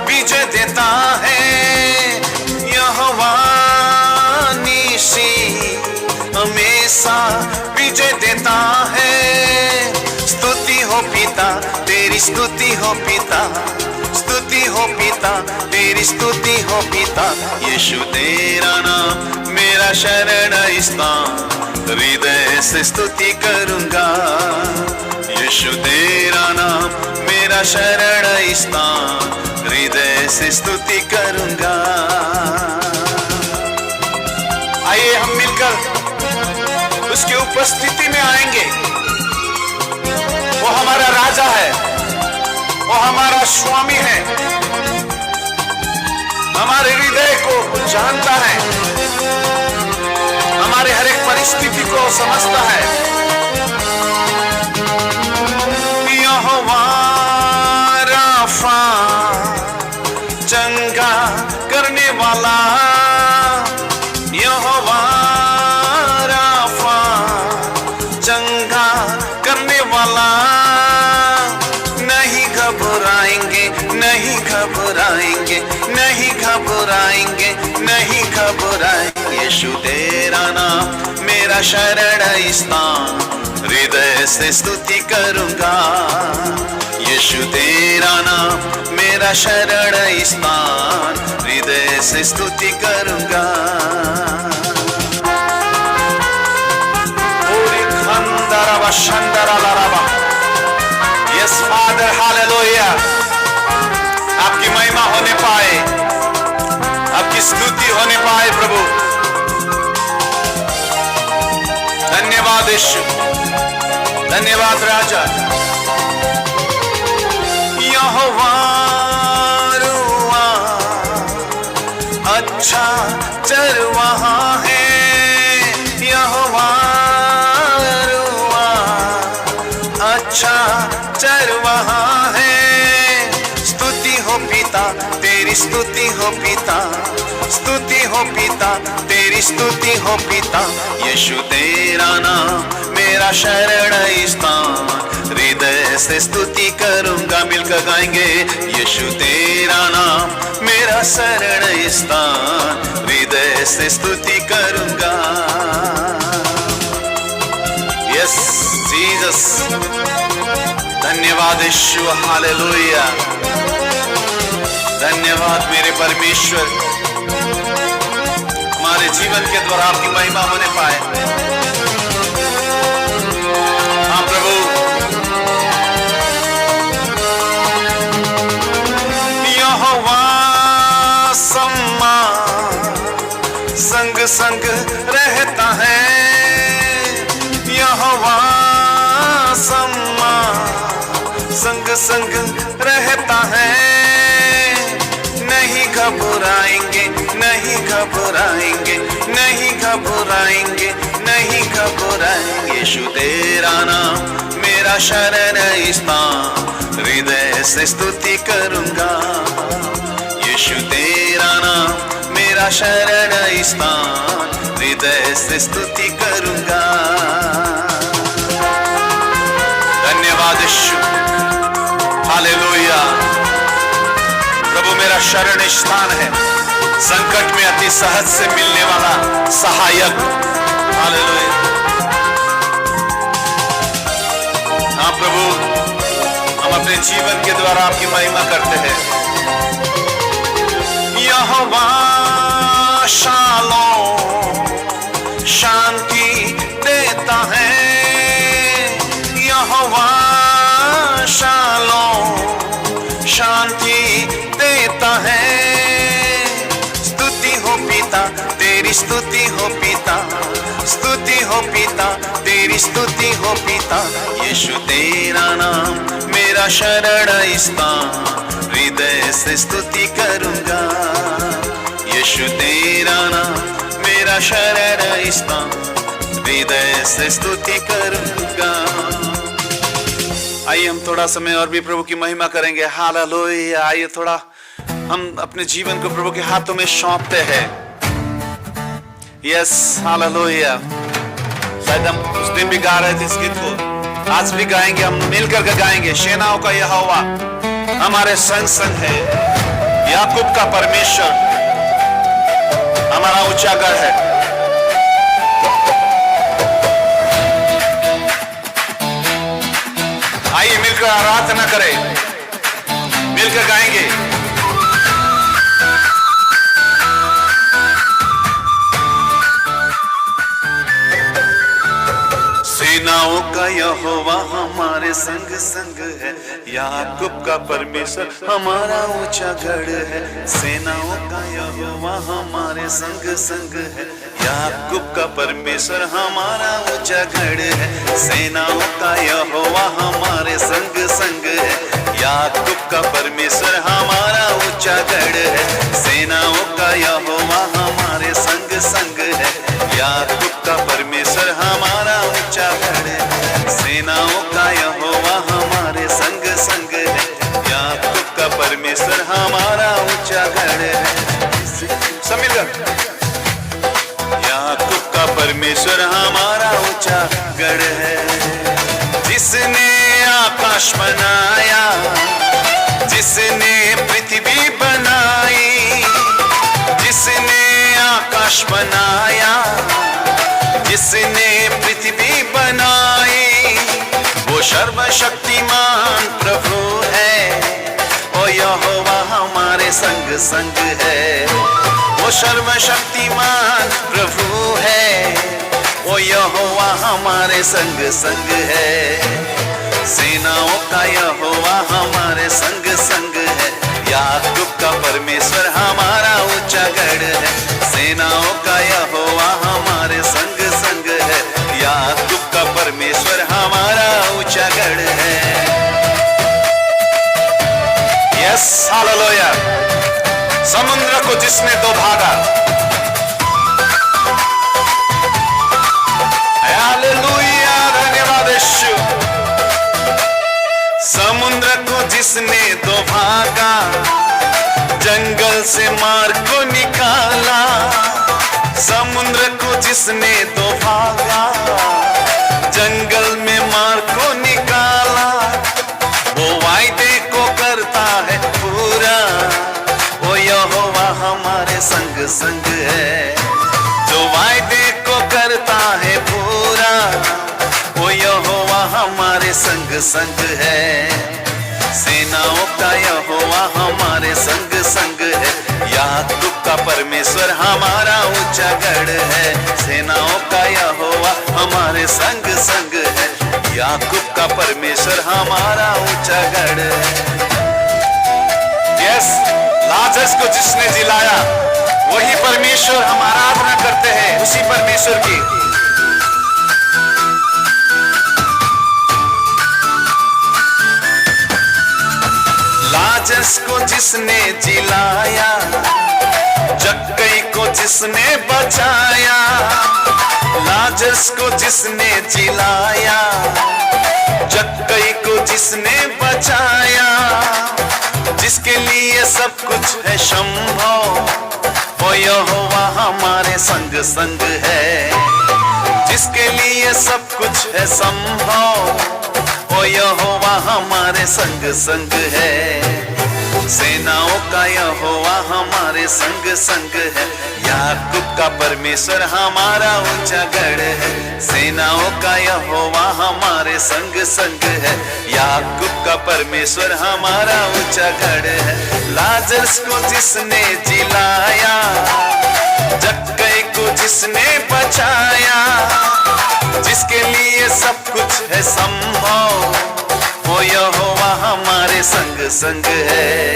विजय देता है, यहोवा नीसी हमेशा विजय देता है। स्तुति हो पिता तेरी, स्तुति हो पिता, स्तुति हो पिता तेरी, स्तुति हो पिता। यीशु तेरा नाम मेरा शरण स्थान, हृदय से स्तुति करूंगा। यीशु तेरा नाम मेरा शरण स्थान, हृदय से स्तुति करूंगा। आइए हम मिलकर उसकी उपस्थिति में आएंगे। वो हमारा राजा है, वो हमारा स्वामी है, हमारे हृदय को जानता है, हमारे हर एक परिस्थिति को समझता है। यहोवा राफा चंगा करने वाला, यहोवा राफा चंगा करने वाला। नहीं घबराएंगे, नहीं घबराएंगे, नहीं घबराएंगे, नहीं घबराएंगे। यीशु तेरा नाम मेरा शरण स्थान, हृदय से स्तुति करूंगा। यीशु तेरा नाम मेरा शरण स्थान, हृदय से स्तुति करूंगा। Yes father, hallelujah. आपकी महिमा होने पाए, आपकी स्तुति होने पाए प्रभु। धन्यवाद यीशु, धन्यवाद राजा। यहोवा रुआ अच्छा चरवाहा है, यहोवा रुआ अच्छा चरवाहा है। स्तुति हो पिता तेरी, स्तुति हो पिता, स्तुति हो पिता तेरी, स्तुति हो पिता। यीशु तेरा नाम मेरा शरण स्थान, हृदय से स्तुति करूंगा। मिलकर गाएंगे। यीशु तेरा नाम मेरा शरण स्थान, हृदय से स्तुति करूंगा। यस जीसस, धन्यवाद यीशु, हालेलुया। धन्यवाद मेरे परमेश्वर, हमारे जीवन के द्वारा आपकी महिमा होने पाए। हाँ प्रभु, यहोवा सम्मा संग संग रहता है, यहोवा सम्मा संग संग रहता है। नहीं घबराएंगे, नहीं घबराएंगे, नहीं घबराएंगे, नहीं घबराएंगे। यीशु तेरा नाम मेरा शरण स्थान, हृदय से स्तुति करूंगा। यीशु तेरा नाम मेरा शरण स्थान, हृदय से स्तुति करूंगा। धन्यवाद यीशु, हालेलुया। प्रभु मेरा शरण स्थान है, संकट में अति सहज से मिलने वाला सहायक। हालेलुया। हाँ प्रभु, हम अपने जीवन के द्वारा आपकी महिमा करते हैं। यहोवा शालोम शांति देता है, यहोवा शालोम शांति देता है। स्तुति हो पिता तेरी, स्तुति हो पिता, स्तुति हो पिता तेरी, स्तुति हो पिता। यीशु तेरा नाम मेरा शरण स्थान, हृदय से स्तुति करूंगा। यीशु तेरा नाम मेरा शरण स्थान, हृदय से स्तुति करूंगा। आइए हम थोड़ा समय और भी प्रभु की महिमा करेंगे। हालेलुया। आइए थोड़ा हम अपने जीवन को प्रभु के हाथों में सौंपते हैं। Yes, hallelujah. शायद हम उस दिन भी गा रहे थे इस गीत को, आज भी गाएंगे, हम मिलकर के गाएंगे। सेनाओं का यहोवा, हमारे संग संग है। याकूब का परमेश्वर हमारा ऊंचा गढ़ है। आइए मिलकर आराधना करें, मिलकर गाएंगे। सेनाओं का यहोवा हमारे संग संग है। याकूब का परमेश्वर हमारा ऊंचा गढ़ है। सेनाओं का यहोवा हमारे संग संग है। याकूब का परमेश्वर हमारा ऊंचा गढ़ है। सेनाओं का यहोवा हमारे संग संग है। याकूब का परमेश्वर हमारा ऊंचा गढ़ है। सेनाओं का यहोवा हमारे संग संग है। याकूब का परमेश्वर हमारा ऊंचा गढ़ है। सेनाओं का यहोवा हमारे संग संग है। याकूब का परमेश्वर हमारा ऊंचा गढ़ है। सब मिलकर याकूब का परमेश्वर हमारा ऊंचा गढ़ है। जिसने आकाश बनाया, जिसने पृथ्वी बनाई, जिसने आकाश बनाया, जिसने पृथ्वी बनाई, वो सर्वशक्तिमान प्रभु है। ओ यहोवा हमारे संग संग है। वो सर्वशक्तिमान प्रभु है। ओ यहोवा हमारे संग संग है। सेनाओं का यहोवा हमारे संग संग है। याकूब का परमेश्वर हमारा ऊंचा गढ़ है। सेनाओं का यहोवा हमारे संग संग है। याकूब का परमेश्वर हमारा ऊंचा गढ़ है। Yes hallelujah. समुद्र को जिसने दो भागा, हालेलुया, धन्यवाद यीशु। समुद्र को जिसने दो भागा, जंगल से मार को निकाला। समुद्र को जिसने दो भागा, जंगल में मार को निकाला। वो वायदे को करता है पूरा। वो यहोवा हमारे संग संग है। जो वायदे को करता है पूरा, वो यहोवा हमारे संग संग है। सेनाओं का यहोवा हमारे संग संग है। याकूब का परमेश्वर हमारा ऊंचा गढ़ है। सेनाओं का यहोवा हमारे संग संग है। याकूब का परमेश्वर हमारा ऊंचा गढ़ है। यस, लाजरस को जिसने जिलाया, वही परमेश्वर हम आराधना करते हैं, उसी परमेश्वर की। लाजरस को जिसने जिलाया, जक्कई को जिसने बचाया। लाजरस को जिसने जिलाया, जक्कई को जिसने बचाया। जिसके लिए सब कुछ है संभव, वो यहोवा हमारे संग संग है। जिसके लिए सब कुछ है संभव, ओ यहोवा हमारे संग संग है। सेनाओं का यहोवा हमारे संग संग है। याकूब का परमेश्वर हमारा ऊंचा गढ़ है। सेनाओं का यहोवा हमारे संग संग है। याकूब का परमेश्वर हमारा ऊंचा गढ़ है। लाजरस को जिसने जिलाया, जक्कई को जिसने बचाया। जिसके लिए सब कुछ है संभव, वो यहोवा हमारे संग संग है।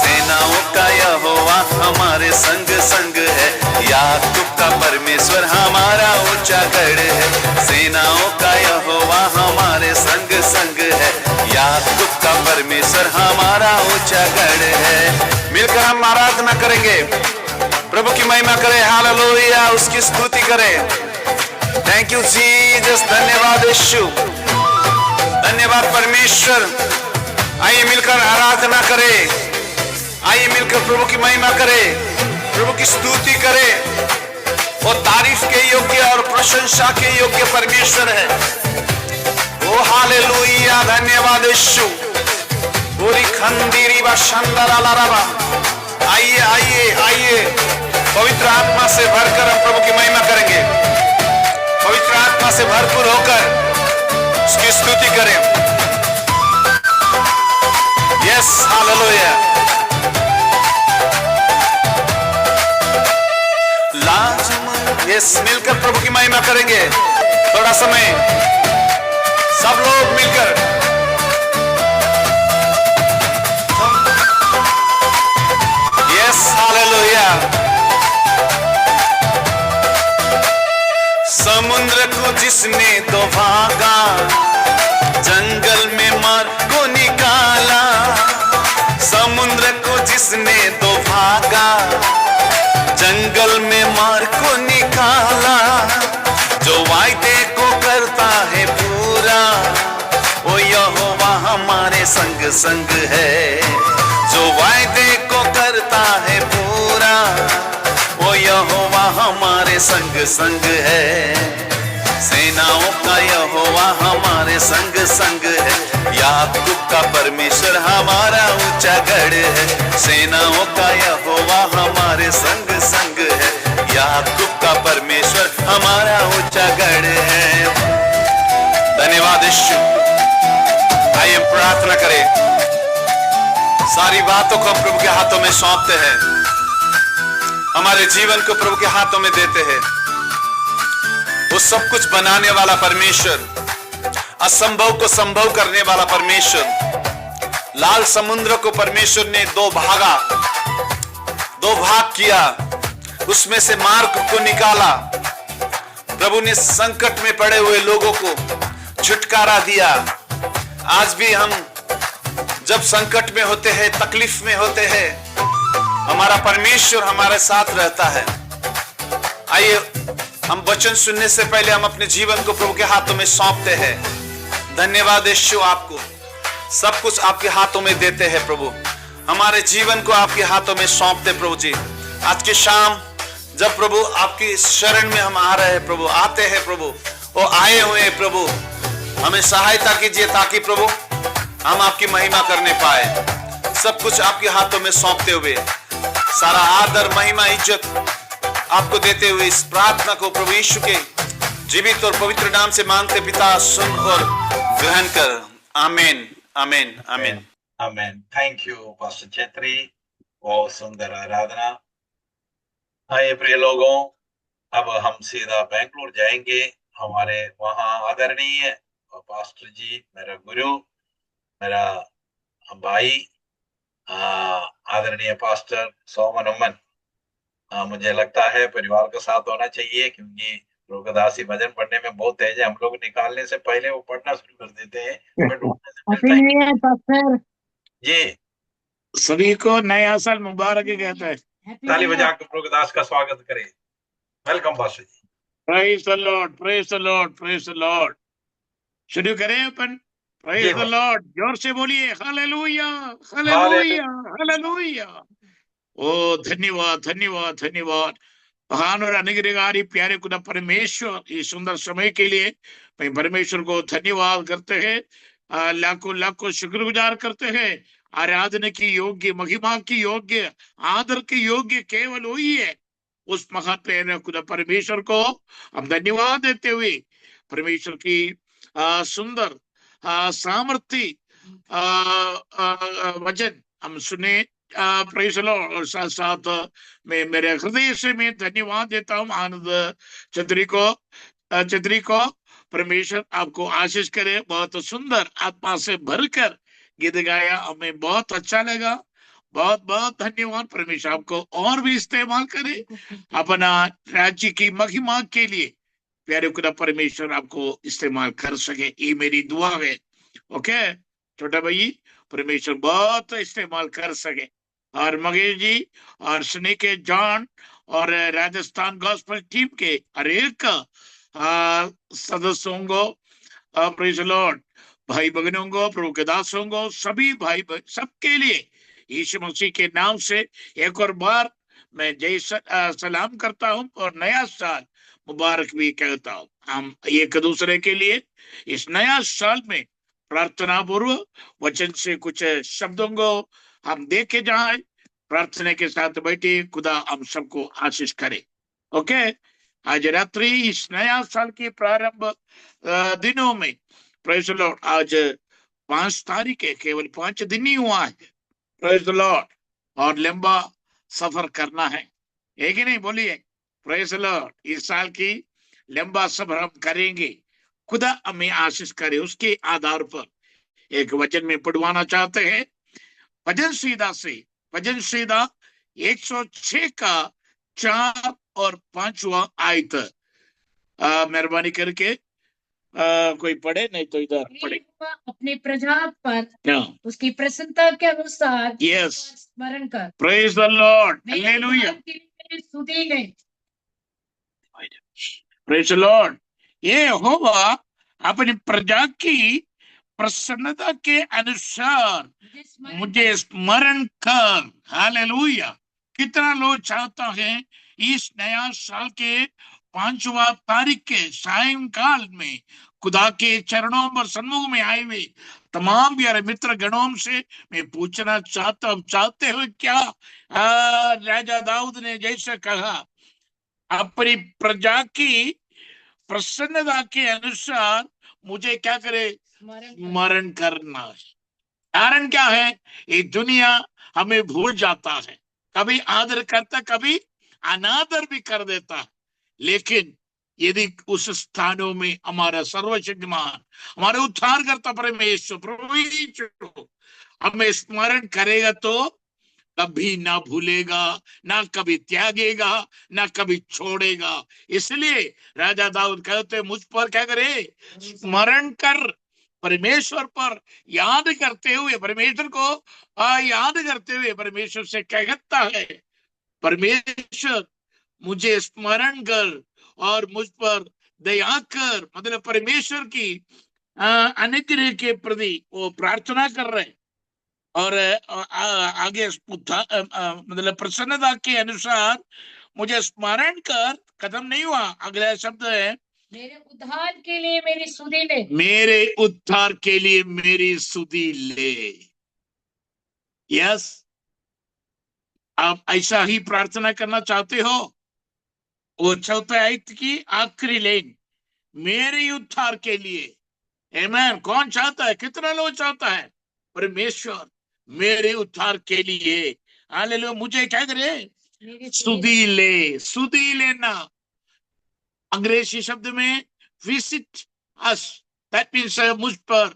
सेनाओं का यहोवा हमारे संग संग है। याकूब का परमेश्वर हमारा ऊंचा गढ़ है। सेनाओं का यहोवा हमारे संग संग है। याकूब का परमेश्वर हमारा ऊंचा गढ़ है। मिलकर हम आराधना करेंगे, प्रभु की महिमा करें, हालेलुया, उसकी स्तुति करें। थैंक यू जीसस, धन्यवाद यीशु, धन्यवाद परमेश्वर। आइए मिलकर आराधना करें, आइए मिलकर प्रभु की महिमा करें, प्रभु की स्तुति करें। वो तारीफ के योग्य और प्रशंसा के योग्य परमेश्वर है। ओ हालेलुया, धन्यवाद यीशु। पूरी खंडीरी व शंदलालाराबा। आइए आइए आइए, पवित्र आत्मा से भरकर हम प्रभु की महिमा करेंगे। पवित्र आत्मा से भरपूर होकर उसकी स्तुति करें। Yes, hallelujah. यस, मिलकर प्रभु की महिमा करेंगे। थोड़ा समय सब लोग मिलकर। Yes, hallelujah. समुद्र को जिसने तो भागा, जंगल में मार को निकाला। समुद्र को जिसने तो भागा, जंगल में मार को निकाला। जो वायदे को करता है पूरा, वो यहोवा हमारे संग संग है। जो वायदे को करता है पूरा, वो यहोवा हमारे संग संग है। सेनाओं का यहोवा हमारे संग संग है। याकूब का परमेश्वर हमारा ऊंचा गढ़ है। सेनाओं का यहोवा हमारे संग संग है। याकूब का परमेश्वर हमारा ऊंचा गढ़ है। धन्यवाद यीशु। आइए प्रार्थना करें। सारी बातों को हम प्रभु के हाथों में सौंपते हैं। हमारे जीवन को प्रभु के हाथों में देते हैं। वो सब कुछ बनाने वाला परमेश्वर, असंभव को संभव करने वाला परमेश्वर। लाल समुद्र को परमेश्वर ने दो भाग किया, उसमें से मार्ग को निकाला। प्रभु ने संकट में पड़े हुए लोगों को छुटकारा दिया। आज भी हम जब संकट में होते हैं, तकलीफ में होते हैं, हमारा परमेश्वर हमारे साथ रहता है। आइए, हम वचन सुनने से पहले हम अपने जीवन को प्रभु के हाथों में सौंपते हैं। धन्यवाद यीशु, आपको सब कुछ आपके हाथों में देते हैं प्रभु। हमारे जीवन को आपके हाथों में सौंपते प्रभु जी। आज की शाम जब प्रभु आपकी शरण में हम आ रहे हैं प्रभु, आते हैं प्रभु, वो आए हुए हैं प्रभु, हमें सहायता कीजिए ताकि प्रभु हम आपकी महिमा करने पाए। सब कुछ आपके हाथों में सौंपते हुए सारा आदर, महिमा, इज्जत आपको देते हुए इस प्रार्थना को प्रभु यीशु के जीवित और पवित्र नाम से मांगते पिता, सुन और ग्रहण कर। आमीन, आमीन, आमीन, आमीन। थैंक यू पास्टर छेत्री, बहुत सुंदर आराधना। आइए प्रिय लोगों, अब हम सीधा बेंगलुरु जाएंगे। हमारे वहाँ आदरणीय पास्टर जी, मेरा गुरु, मेरा भाई, आदरणीय पास्टर सोमन उमन, मुझे लगता है परिवार का साथ होना चाहिए, क्योंकि रोगदासी भजन पढ़ने में बहुत तेज है। हम लोग निकालने से पहले वो पढ़ना शुरू कर देते हैं। जी, सभी को नया साल मुबारक कहता है। ताली बजाकर रोगदास का स्वागत करें। Welcome pastor ji. Praise the Lord, praise the Lord, praise the Lord. शुरू करें अपन। प्रेज द लॉर्ड, जोर से बोलिए हालेलुया, हालेलुया, हालेलुया। ओ धन्यवाद, धन्यवाद, धन्यवाद। महान और अनुग्रहकारी प्यारे खुदा परमेश्वर, इस सुंदर समय के लिए मैं परमेश्वर को धन्यवाद करते हैं, लाखों लाखों शुक्रगुजार करते हैं। आराधना की योग्य, महिमा की योग्य, आदर की योग्य केवल वही है। उस महान प्यारे खुदा परमेश्वर को हम धन्यवाद देते हुए परमेश्वर की सुंदर सामर्थ्य वचन हम सुने। Praise the Lord. और साथ साथ मैं मेरे हृदय से मैं धन्यवाद देता हूँ आनंद छतरी को। परमेश्वर आपको आशीष करे। बहुत सुंदर आत्मा से भरकर गीत गाया, हमें बहुत अच्छा लगा। बहुत बहुत धन्यवाद। परमेश्वर आपको और भी इस्तेमाल करे अपना राज्य की महिमा के लिए। प्यारे खुदा परमेश्वर आपको इस्तेमाल कर सके, ये मेरी दुआ है। ओके छोटा भाई, परमेश्वर बहुत इस्तेमाल कर सके। और मगेश जी और सुनिके जॉन और राजस्थान गॉस्पेल टीम के हर एक सदस्यों को, प्रेज़ द लॉर्ड, भाई बहनों को, प्रभु के दासों को, सभी भाई सबके लिए यीशु मसीह के नाम से एक और बार मैं जय सलाम करता हूं और नया साल मुबारक भी कहता हूं। हम एक दूसरे के लिए इस नया साल में प्रार्थना पूर्व वचन से कुछ शब्दों को हम देखे जाए, प्रार्थना के साथ बैठे, खुदा हम सबको आशीष करे। ओके, आज रात्रि इस नया साल के प्रारंभ दिनों में, प्रेज द लॉर्ड, आज 5 तारीख है, केवल 5 दिन ही हुआ है, प्रेज द लॉर्ड, और लंबा सफर करना है कि नहीं? बोलिए प्रेज द लॉर्ड। इस साल की लंबा सफर हम करेंगे, खुदा हमें आशीष करे। उसके आधार पर एक वचन में पढ़वाना चाहते हैं, भजन सीधा से, भजन सीधा 106 का 4 और 5वां आयत। मेहरबानी करके कोई पढ़े, नहीं तो इधर पढ़े। अपने प्रजा पर हाँ, उसकी प्रसन्नता के अनुसार यस, स्मरण कर। प्रेज द लॉर्ड, मेरे हालेलुया, उद्धार के लिए मेरी स्तुति ले। Praise the Lord. ये यहोवा अपनी प्रजा की प्रसन्नता के अनुसार मुझे स्मरण कर। हालेलुया। कितना लोग चाहता है इस नया साल के 5वां तारीख के सायंकाल में खुदा के चरणों पर सन्मुख में आए हुए तमाम प्यारे मित्र गणों से मैं पूछना चाहते हुए क्या राजा दाऊद ने जैसे कहा, अपनी प्रजा की प्रसन्नता के अनुसार मुझे क्या करे? स्मरण करना। कारण क्या है? ये दुनिया हमें भूल जाता है, कभी आदर करता, कभी अनादर भी कर देता है। लेकिन यदि उस स्थानों में हमारा सर्वशक्तिमान, हमारे उद्धारकर्ता परमेश्वर प्रभु यीशु हमें स्मरण करेगा तो कभी ना भूलेगा, ना कभी त्यागेगा, ना कभी छोड़ेगा। इसलिए राजा दाऊद कहते मुझ पर क्या करे? स्मरण कर। परमेश्वर पर याद करते हुए, परमेश्वर को याद करते हुए परमेश्वर से क्या कहता है? परमेश्वर मुझे स्मरण कर और मुझ पर दया कर। मतलब परमेश्वर की अनुग्रह के प्रति वो प्रार्थना कर रहे हैं। और आगे मतलब प्रसन्नता के अनुसार मुझे स्मरण कर, खत्म नहीं हुआ, अगला शब्द है मेरे उद्धार के लिए मेरी स्तुति ले। मेरे उद्धार के लिए मेरी स्तुति ले। यस, आप ऐसा ही प्रार्थना करना चाहते हो? वो चौथा आयत की आखिरी लाइन, मेरे उद्धार के लिए। आमीन। कौन चाहता है? कितना लोग चाहता है? परमेश्वर मेरे उद्धार के लिए, हालेलुया, मुझे क्या करे? स्तुति ले। स्तुति लेना अंग्रेजी शब्द में विजिट अस, दैट मींस मुझ पर,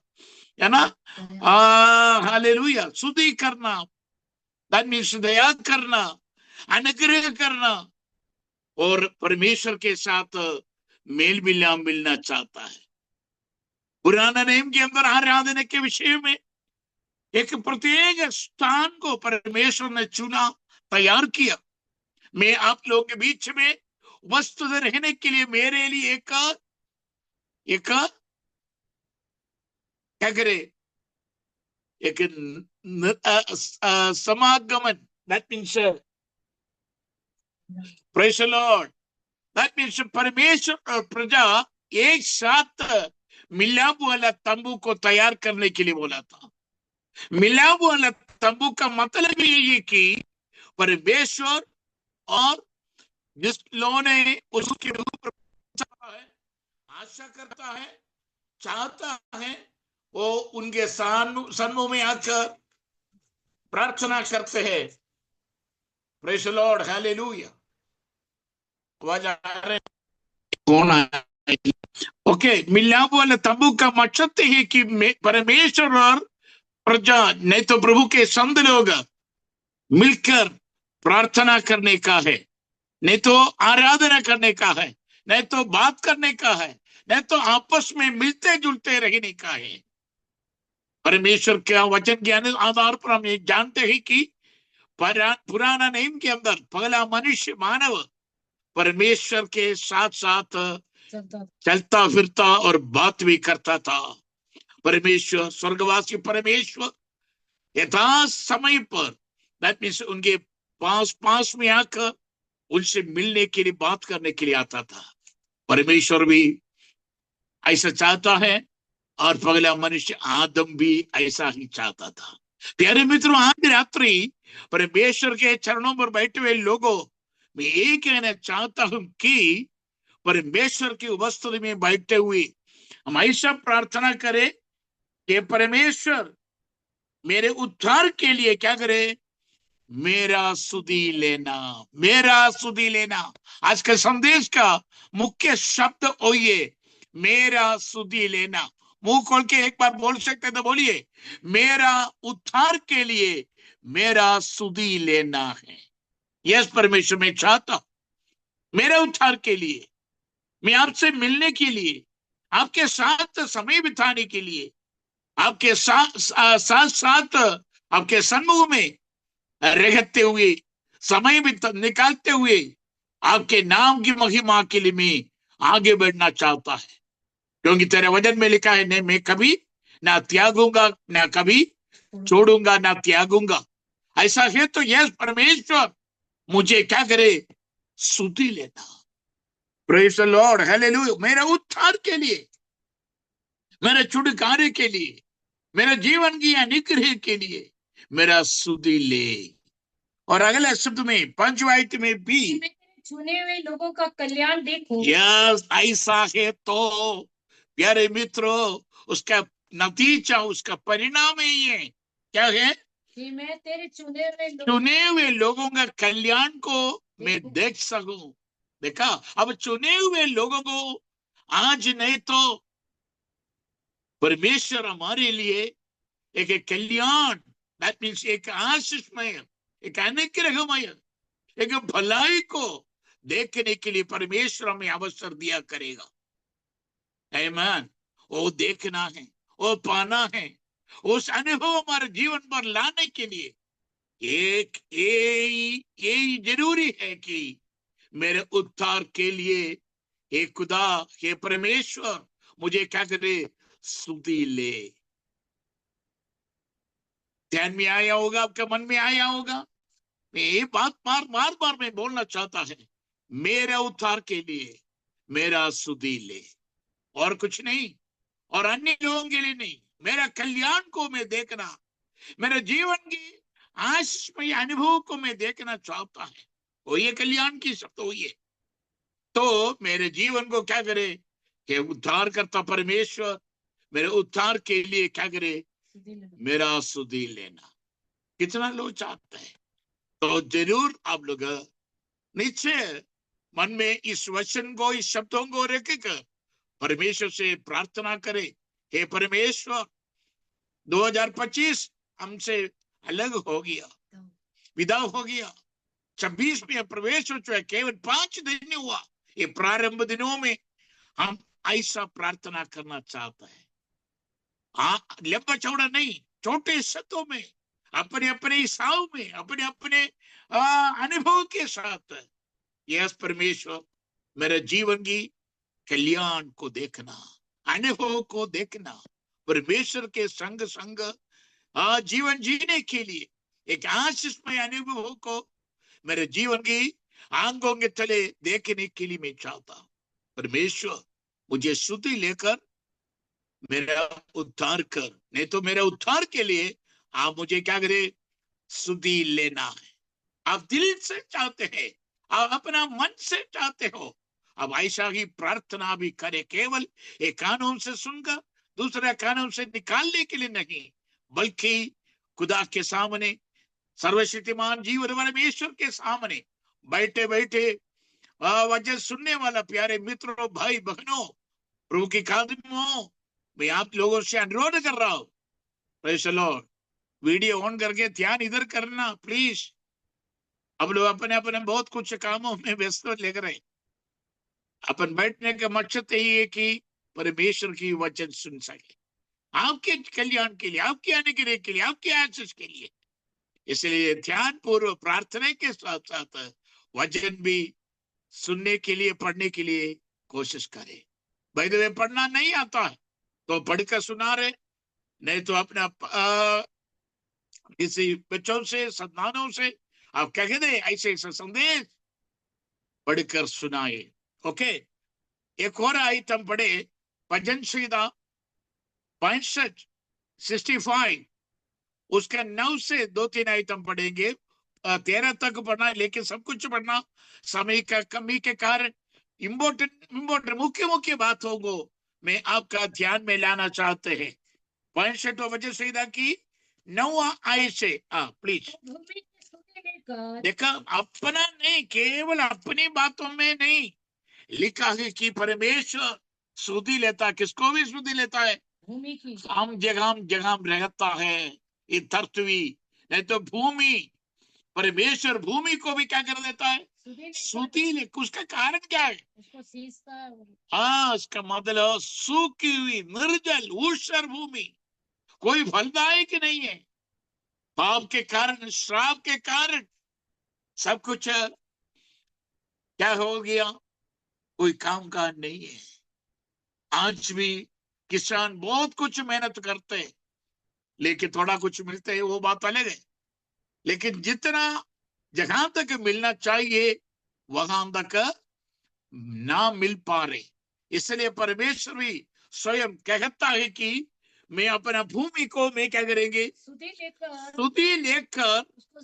है ना? हालेलुया, स्तुति करना, दैट मींस दया करना, अनुग्रह करना, और परमेश्वर के साथ मेल मिलाप मिलना चाहता है। पुराना नियम के अंदर आराधना के विषय में एक प्रत्येक स्थान को परमेश्वर ने चुना, तैयार किया। मैं आप लोगों के बीच में वस्तु रहने के लिए मेरे लिए एक क्या करे? एक समागमन, that means praise the lord, that means परमेश्वर और प्रजा एक साथ मिलाप वाला तंबू को तैयार करने के लिए बोला था। मिलाप वाला तंबू का मतलब ये कि परमेश्वर और जिस लोगों ने उसके ऊपर आशा करता है, चाहता है, वो उनके सन्मुख में आकर प्रार्थना करते हैं। Praise the Lord, hallelujah. आवाज आ रहे कौन आए? ओके, मिलाप वाला तंबू का मकसद है कि परमेश्वर और प्रजा, नहीं तो प्रभु के संत लोग मिलकर प्रार्थना करने का है, नहीं तो आराधना करने का है, नहीं तो बात करने का है, नहीं तो आपस में मिलते जुलते रहने का है। परमेश्वर के वचन के आधार पर हम ये जानते हैं कि पुराना नियम के अंदर पहला मनुष्य मानव परमेश्वर के साथ साथ चलता फिरता और बात भी करता था। परमेश्वर, स्वर्गवासी परमेश्वर यथा समय पर, दैट मींस उनके पास में आकर उनसे मिलने के लिए, बात करने के लिए आता था। परमेश्वर भी ऐसा चाहता है और पगला मनुष्य आदम भी ऐसा ही चाहता था। प्यारे मित्रों, आज रात्रि परमेश्वर के चरणों पर बैठे हुए लोगों, मैं ये कहना चाहता हूं कि परमेश्वर की उपस्थिति में बैठे हुए हम ऐसा प्रार्थना करें कि परमेश्वर मेरे उद्धार के लिए क्या करे, मेरा सुधि लेना, मेरा सुधि लेना। आज के संदेश का मुख्य शब्द हो ये, मेरा सुधि लेना। मुंह खोल के एक बार बोल सकते तो बोलिए, मेरा उद्धार के लिए मेरा सुधि लेना है। यस परमेश्वर, मैं चाहता हूं मेरे उद्धार के लिए, मैं आपसे मिलने के लिए, आपके साथ समय बिताने के लिए, आपके साथ आपके सन्मुख में रहते हुए, समय भी निकालते हुए आपके नाम की महिमा के लिए मैं आगे बढ़ना चाहता है। क्योंकि तेरे वचन में लिखा है, नहीं मैं कभी ना त्यागूंगा, ना कभी छोड़ूंगा, ना त्यागूंगा। ऐसा है तो यस परमेश्वर मुझे क्या करे, सुधि लेना। Praise the Lord, hallelujah. मेरे उद्धार के लिए, मेरे छुटकारे के लिए, मेरे जीवन की अनुग्रह के लिए मेरा सुधि ले। और अगले शब्द में पंचवायत में भी, मैं तेरे चुने हुए लोगों का कल्याण देखूं। यस ऐसा है तो प्यारे मित्रों, उसका नतीजा, उसका परिणाम है ये क्या है, कि मैं तेरे चुने हुए लोगों का कल्याण को मैं देख सकूं। देखा, अब चुने हुए लोगों को आज नहीं तो परमेश्वर हमारे लिए एक कल्याण, दैट मीन्स एक आशीषमय, एक अनुग्रहमय, एक भलाई को देखने के लिए परमेश्वर हमें अवसर दिया करेगा। आमीन। वो देखना है, वो पाना है, उस अनुभव हमारे जीवन पर लाने के लिए एक यही जरूरी है कि मेरे उद्धार के लिए हे खुदा, हे परमेश्वर मुझे क्या करे, सुधि ले। ध्यान में आया होगा, आपके मन में आया होगा। मैं ये बात बार बार मैं बोलना चाहता है, मेरे उद्धार के लिए मेरा सुधि ले, और कुछ नहीं, और अन्य लोगों के लिए नहीं। मेरा कल्याण को मैं देखना, मेरे जीवन की आशीषमय अनुभव को मैं देखना चाहता है। वो ये कल्याण की शब्द हो ये, तो मेरे जीवन को क्या करे कि उद्धार करता परमेश्वर मेरे उद्धार के लिए क्या करे, मेरा सुधि लेना। कितना लोग चाहते हैं, तो जरूर आप लोग निश्चय मन में इस वचन को, इस शब्दों को रखकर परमेश्वर से प्रार्थना करे, हे परमेश्वर 2025 हमसे अलग हो गया, विदा हो गया, 26 में प्रवेश हो चुका, केवल 5 दिन हुआ। ये प्रारंभ दिनों में हम ऐसा प्रार्थना करना चाहते हैं। लंबा चौड़ा नहीं, छोटे शब्दों में, अपने अपने हिसाब में, अपने अपने अनुभव के साथ, यस परमेश्वर मेरे जीवन की कल्याण को देखना, अनुभव को देखना, परमेश्वर के संग संग जीवन जीने के लिए एक आशीषमय अनुभव को मेरे जीवन की आंखों के तले देखने के लिए मैं चाहता हूं। परमेश्वर मुझे सुधि लेकर मेरा उद्धार कर, नहीं तो मेरे उद्धार के लिए आप मुझे क्या करे, सुधि लेना है। आप दिल से चाहते हैं, आप अपना मन से चाहते हो, अब ऐसा ही प्रार्थना भी करे, केवल एक कानून से सुनकर दूसरे कानून से निकालने के लिए नहीं, बल्कि खुदा के सामने, सर्वशक्तिमान जीवन परमेश्वर के सामने बैठे बैठे वचन सुनने वाला प्यारे मित्रों, भाई बहनों, प्रभु की खादिमों, मैं आप लोगों से अनुरोध कर रहा हूं, praise the Lord, video on करके ध्यान इधर करना प्लीज। अब लोग अपने अपने बहुत कुछ कामों में व्यस्त लग रहे, अपन बैठने का मकसद यही है कि परमेश्वर की वचन सुन सके, आपके कल्याण के लिए, आपके अनुग्रह के लिए, आपके आशीष के लिए। इसलिए ध्यान पूर्वक प्रार्थना के साथ साथ वचन भी सुनने के लिए, पढ़ने के लिए कोशिश करें। भाई द वे पढ़ना नहीं आता है तो पढ़कर सुना रहे, नहीं तो अपना किसी बच्चों से, संतानों से आप क्या कहते हैं, ऐसे ऐसे संदेश पढ़कर सुनाए। ओके, एक और आइटम पढ़े, भजन संहिता 65 उसका 9 से 2-3 आइटम पढ़ेंगे, 13 तक पढ़ना है, लेकिन सब कुछ पढ़ना समय का कमी के कारण इम्पोर्टेंट मुख्य बातों को मैं आपका ध्यान में लाना चाहते हैं। 65 वजह सईदा की 9 आय से प्लीज भूमि की स्तुति लेकर देखा, अपना नहीं, केवल अपनी बातों में नहीं, लिखा है कि परमेश्वर स्तुति लेता है। किसको भी स्तुति लेता है? भूमि की हम जगह रहता है ये धरती, नहीं तो भूमि, परमेश्वर भूमि को भी क्या कर देता है? स्तुति ले। उसका कारण क्या है? उसको सींचता है। हाँ, उसका मतलब सूखी हुई निर्जल ऊषर भूमि, कोई फलदायक नहीं है। पाप के कारण, श्राप के कारण सब कुछ क्या हो गया? कोई काम काज नहीं है। आज भी किसान बहुत कुछ मेहनत करते हैं, लेकिन थोड़ा कुछ मिलते है, वो बात अलग है। लेकिन जितना जहां तक मिलना चाहिए वहां तक ना मिल पा रहे, इसलिए परमेश्वर भी स्वयं कहता है कि मैं अपना भूमि को मैं क्या करेंगे? स्तुति लेकर उसको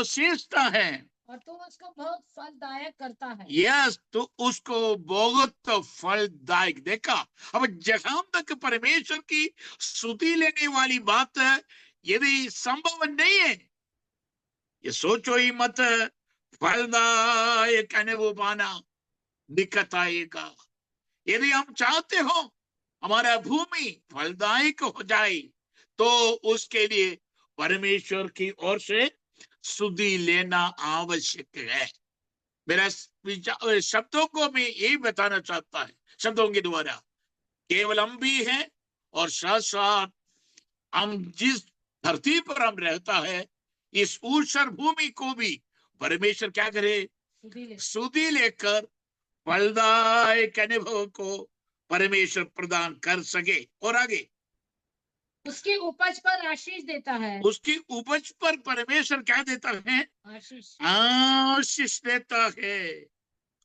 सींचता है और तो उसको बहुत फलदायक करता है। यस, तो उसको बहुत फलदायक। देखा, अब जहां तक परमेश्वर की स्तुति लेने वाली बात है, यदि संभव नहीं है, ये सोचो ही मत फलदायक अनुभव पाना, दिक्कत आएगा। यदि हम चाहते हो हमारा भूमि फलदायक हो जाए, तो उसके लिए परमेश्वर की ओर से स्तुति लेना आवश्यक है। मेरा शब्दों को मैं यही बताना चाहता है, शब्दों के द्वारा केवल हम भी हैं और साथ साथ हम जिस धरती पर हम रहता है, इस ऊषर भूमि को भी परमेश्वर क्या करे? स्तुति लेकर फलदायक अनुभव को परमेश्वर प्रदान कर सके। और आगे, उसकी उपज पर आशीष देता है। उसकी उपज पर परमेश्वर क्या देता है? आशीष देता है।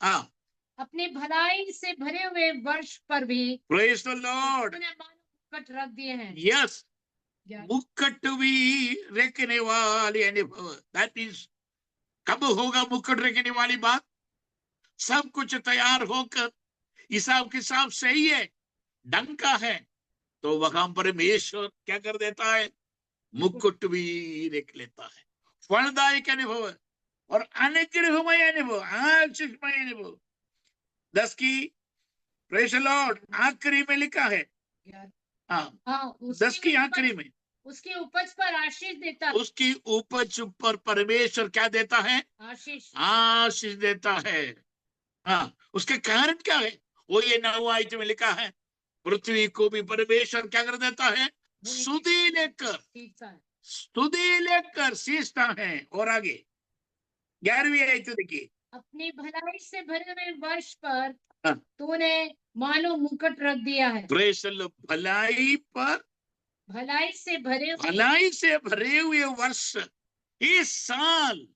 हाँ, अपनी भलाई से भरे हुए वर्ष पर भी प्रेज द लॉर्ड, मुकुट रख दिए हैं। यस, मुकुट भी रखने वाले अनुभव। दैट मीन्स कब होगा मुकुट रखने वाली बात? सब कुछ तैयार होकर हिसाब किताब सही है, ढंग का है, तो वहां परमेश्वर क्या कर देता है? मुकुट भी रख लेता है। फलदायक अनुभव और अनुग्रहमय अनुभव, आशीषमय अनुभव। 10 की प्रेज द लॉर्ड आखिरी में लिखा है। हाँ, 10 की आखिरी में उसकी उपज पर आशीष देता है। उसकी उपज पर परमेश्वर क्या देता है? आशीष देता है। हाँ, उसके कारण क्या है? वो ये 9 आयत में लिखा है, पृथ्वी को भी परमेश्वर क्या कर देता है? स्तुति लेकर सींचता है। और आगे 11वीं आयत देखिए, अपनी भलाई से भरे हुए वर्ष पर तूने मानो मुकुट रख दिया है। भलाई पर, भलाई से भरे हुए वर्ष, इस साल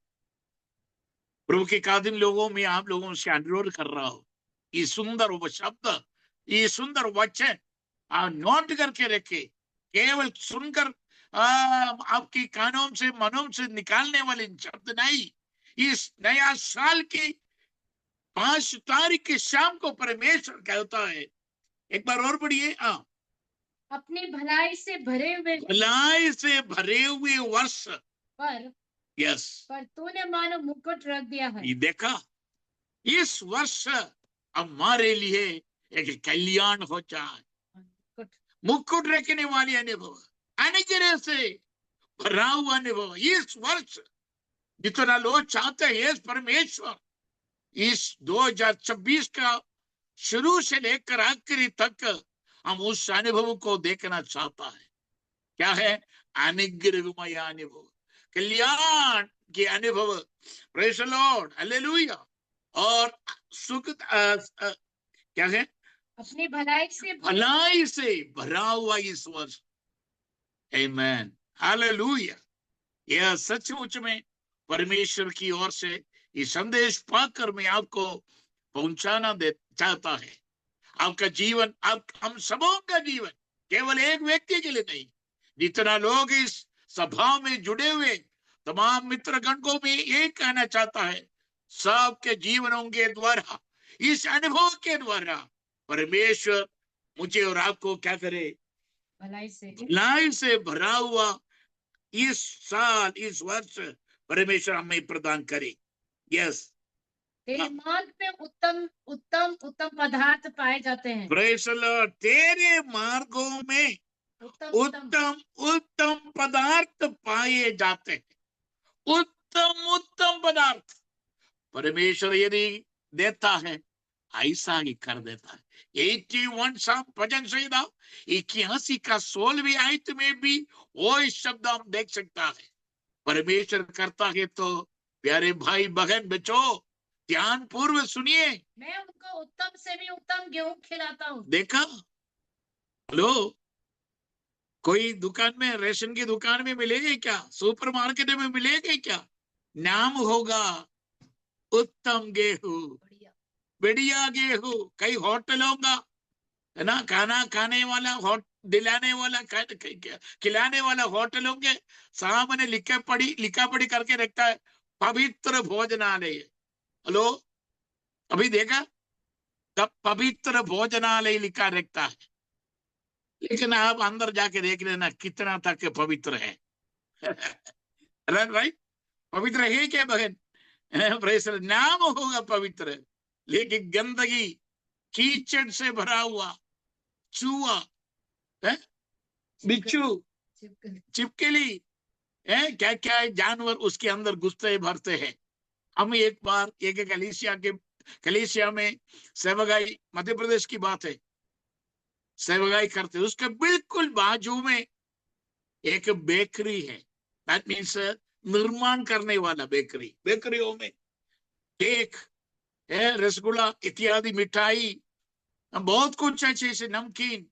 प्रभु के कादिम लोगों में आप लोगों से अनुरोध कर रहा हूं, ये सुंदर शब्द, ये सुंदर वचन आप नोट करके रखे। केवल सुनकर आपकी कानों से मनों से निकालने वाले शब्द नहीं। इस नया साल की 5 तारीख की शाम को परमेश्वर कहता है, एक बार और पढ़िए। अपनी भलाई से भरे हुए वर्ष पर, यस, पर तूने मानो मुकुट रख दिया है। ये देखा, इस वर्ष हमारे लिए एक कल्याण हो जाए। मुकुट रखने वाली अनुभव, अनुग्रह से भरा हुआ अनुभव। इस वर्ष जितना लोग चाहते हैं, परमेश्वर इस 2026 का शुरू से लेकर आखिरी तक हम उस अनुभव को देखना चाहता है। क्या है? अनुग्रहमय अनुभव, कल्याण के अनुभव। Praise the Lord, hallelujah. और सुख क्या है? अपनी भलाई से भरा हुआ इस वर्ष। आमीन, हालेलुया। यह सचमुच में परमेश्वर की ओर से ये संदेश पाकर मैं आपको पहुंचाना चाहता है। आपका जीवन, हम सबों का जीवन केवल एक व्यक्ति के लिए नहीं, जितना लोग इस सभा में जुड़े हुए तमाम मित्रगण को भी यही कहना चाहता है, सबके जीवनों के द्वारा, इस अनुभव के द्वारा परमेश्वर मुझे और आपको क्या करे, भलाई से भरा हुआ इस साल, इस वर्ष परमेश्वर हमें प्रदान करे। यस, तेरे मार्ग में उत्तम उत्तम उत्तम पदार्थ पाए जाते हैं। Praise the Lord. तेरे मार्गों में उत्तम उत्तम उत्तम पदार्थ पाए जाते हैं। उत्तम उत्तम पदार्थ परमेश्वर यदि देता है, ऐसा ही कर देता है। 81 साम भजन संहिता 81 का 16वीं आयत में भी वो शब्द हम देख सकता है। परमेश्वर करता है तो प्यारे भाई बहन बच्चों ध्यान पूर्वक सुनिए। मैं उनको उत्तम से भी उत्तम गेहूं खिलाता हूँ। देखा, हेलो, कोई दुकान में, रेशन की दुकान में मिलेगी क्या, सुपरमार्केट में मिलेगी क्या? नाम होगा उत्तम गेहूं, बढ़िया गेहूं। कई होटलों का है ना, खाना खाने वाला, दिलाने वाला, खिलाने वाला होटलों के सामने लिखा पढ़ी करके रखता है पवित्र भोजनालय। हेलो, अभी देखा, तब पवित्र भोजनालय लिखा रखता है, लेकिन आप अंदर जाके देख लेना कितना तक पवित्र है। राइट, पवित्र है क्या बहन? नाम होगा पवित्र, लेकिन गंदगी, कीचड़ से भरा हुआ, चूहा, बिच्छू, छिपकली, क्या क्या जानवर उसके अंदर घुसते भरते हैं। हम एक बार एक कलीसिया में सेवगाई, मध्य प्रदेश की बात है, सेवगाई करते, उसके बिल्कुल बाजू में एक बेकरी है। दैट मीन्स निर्माण करने वाला बेकरी। बेकरियों में केक, रसगुल्ला इत्यादि मिठाई, बहुत कुछ अच्छे से नमकीन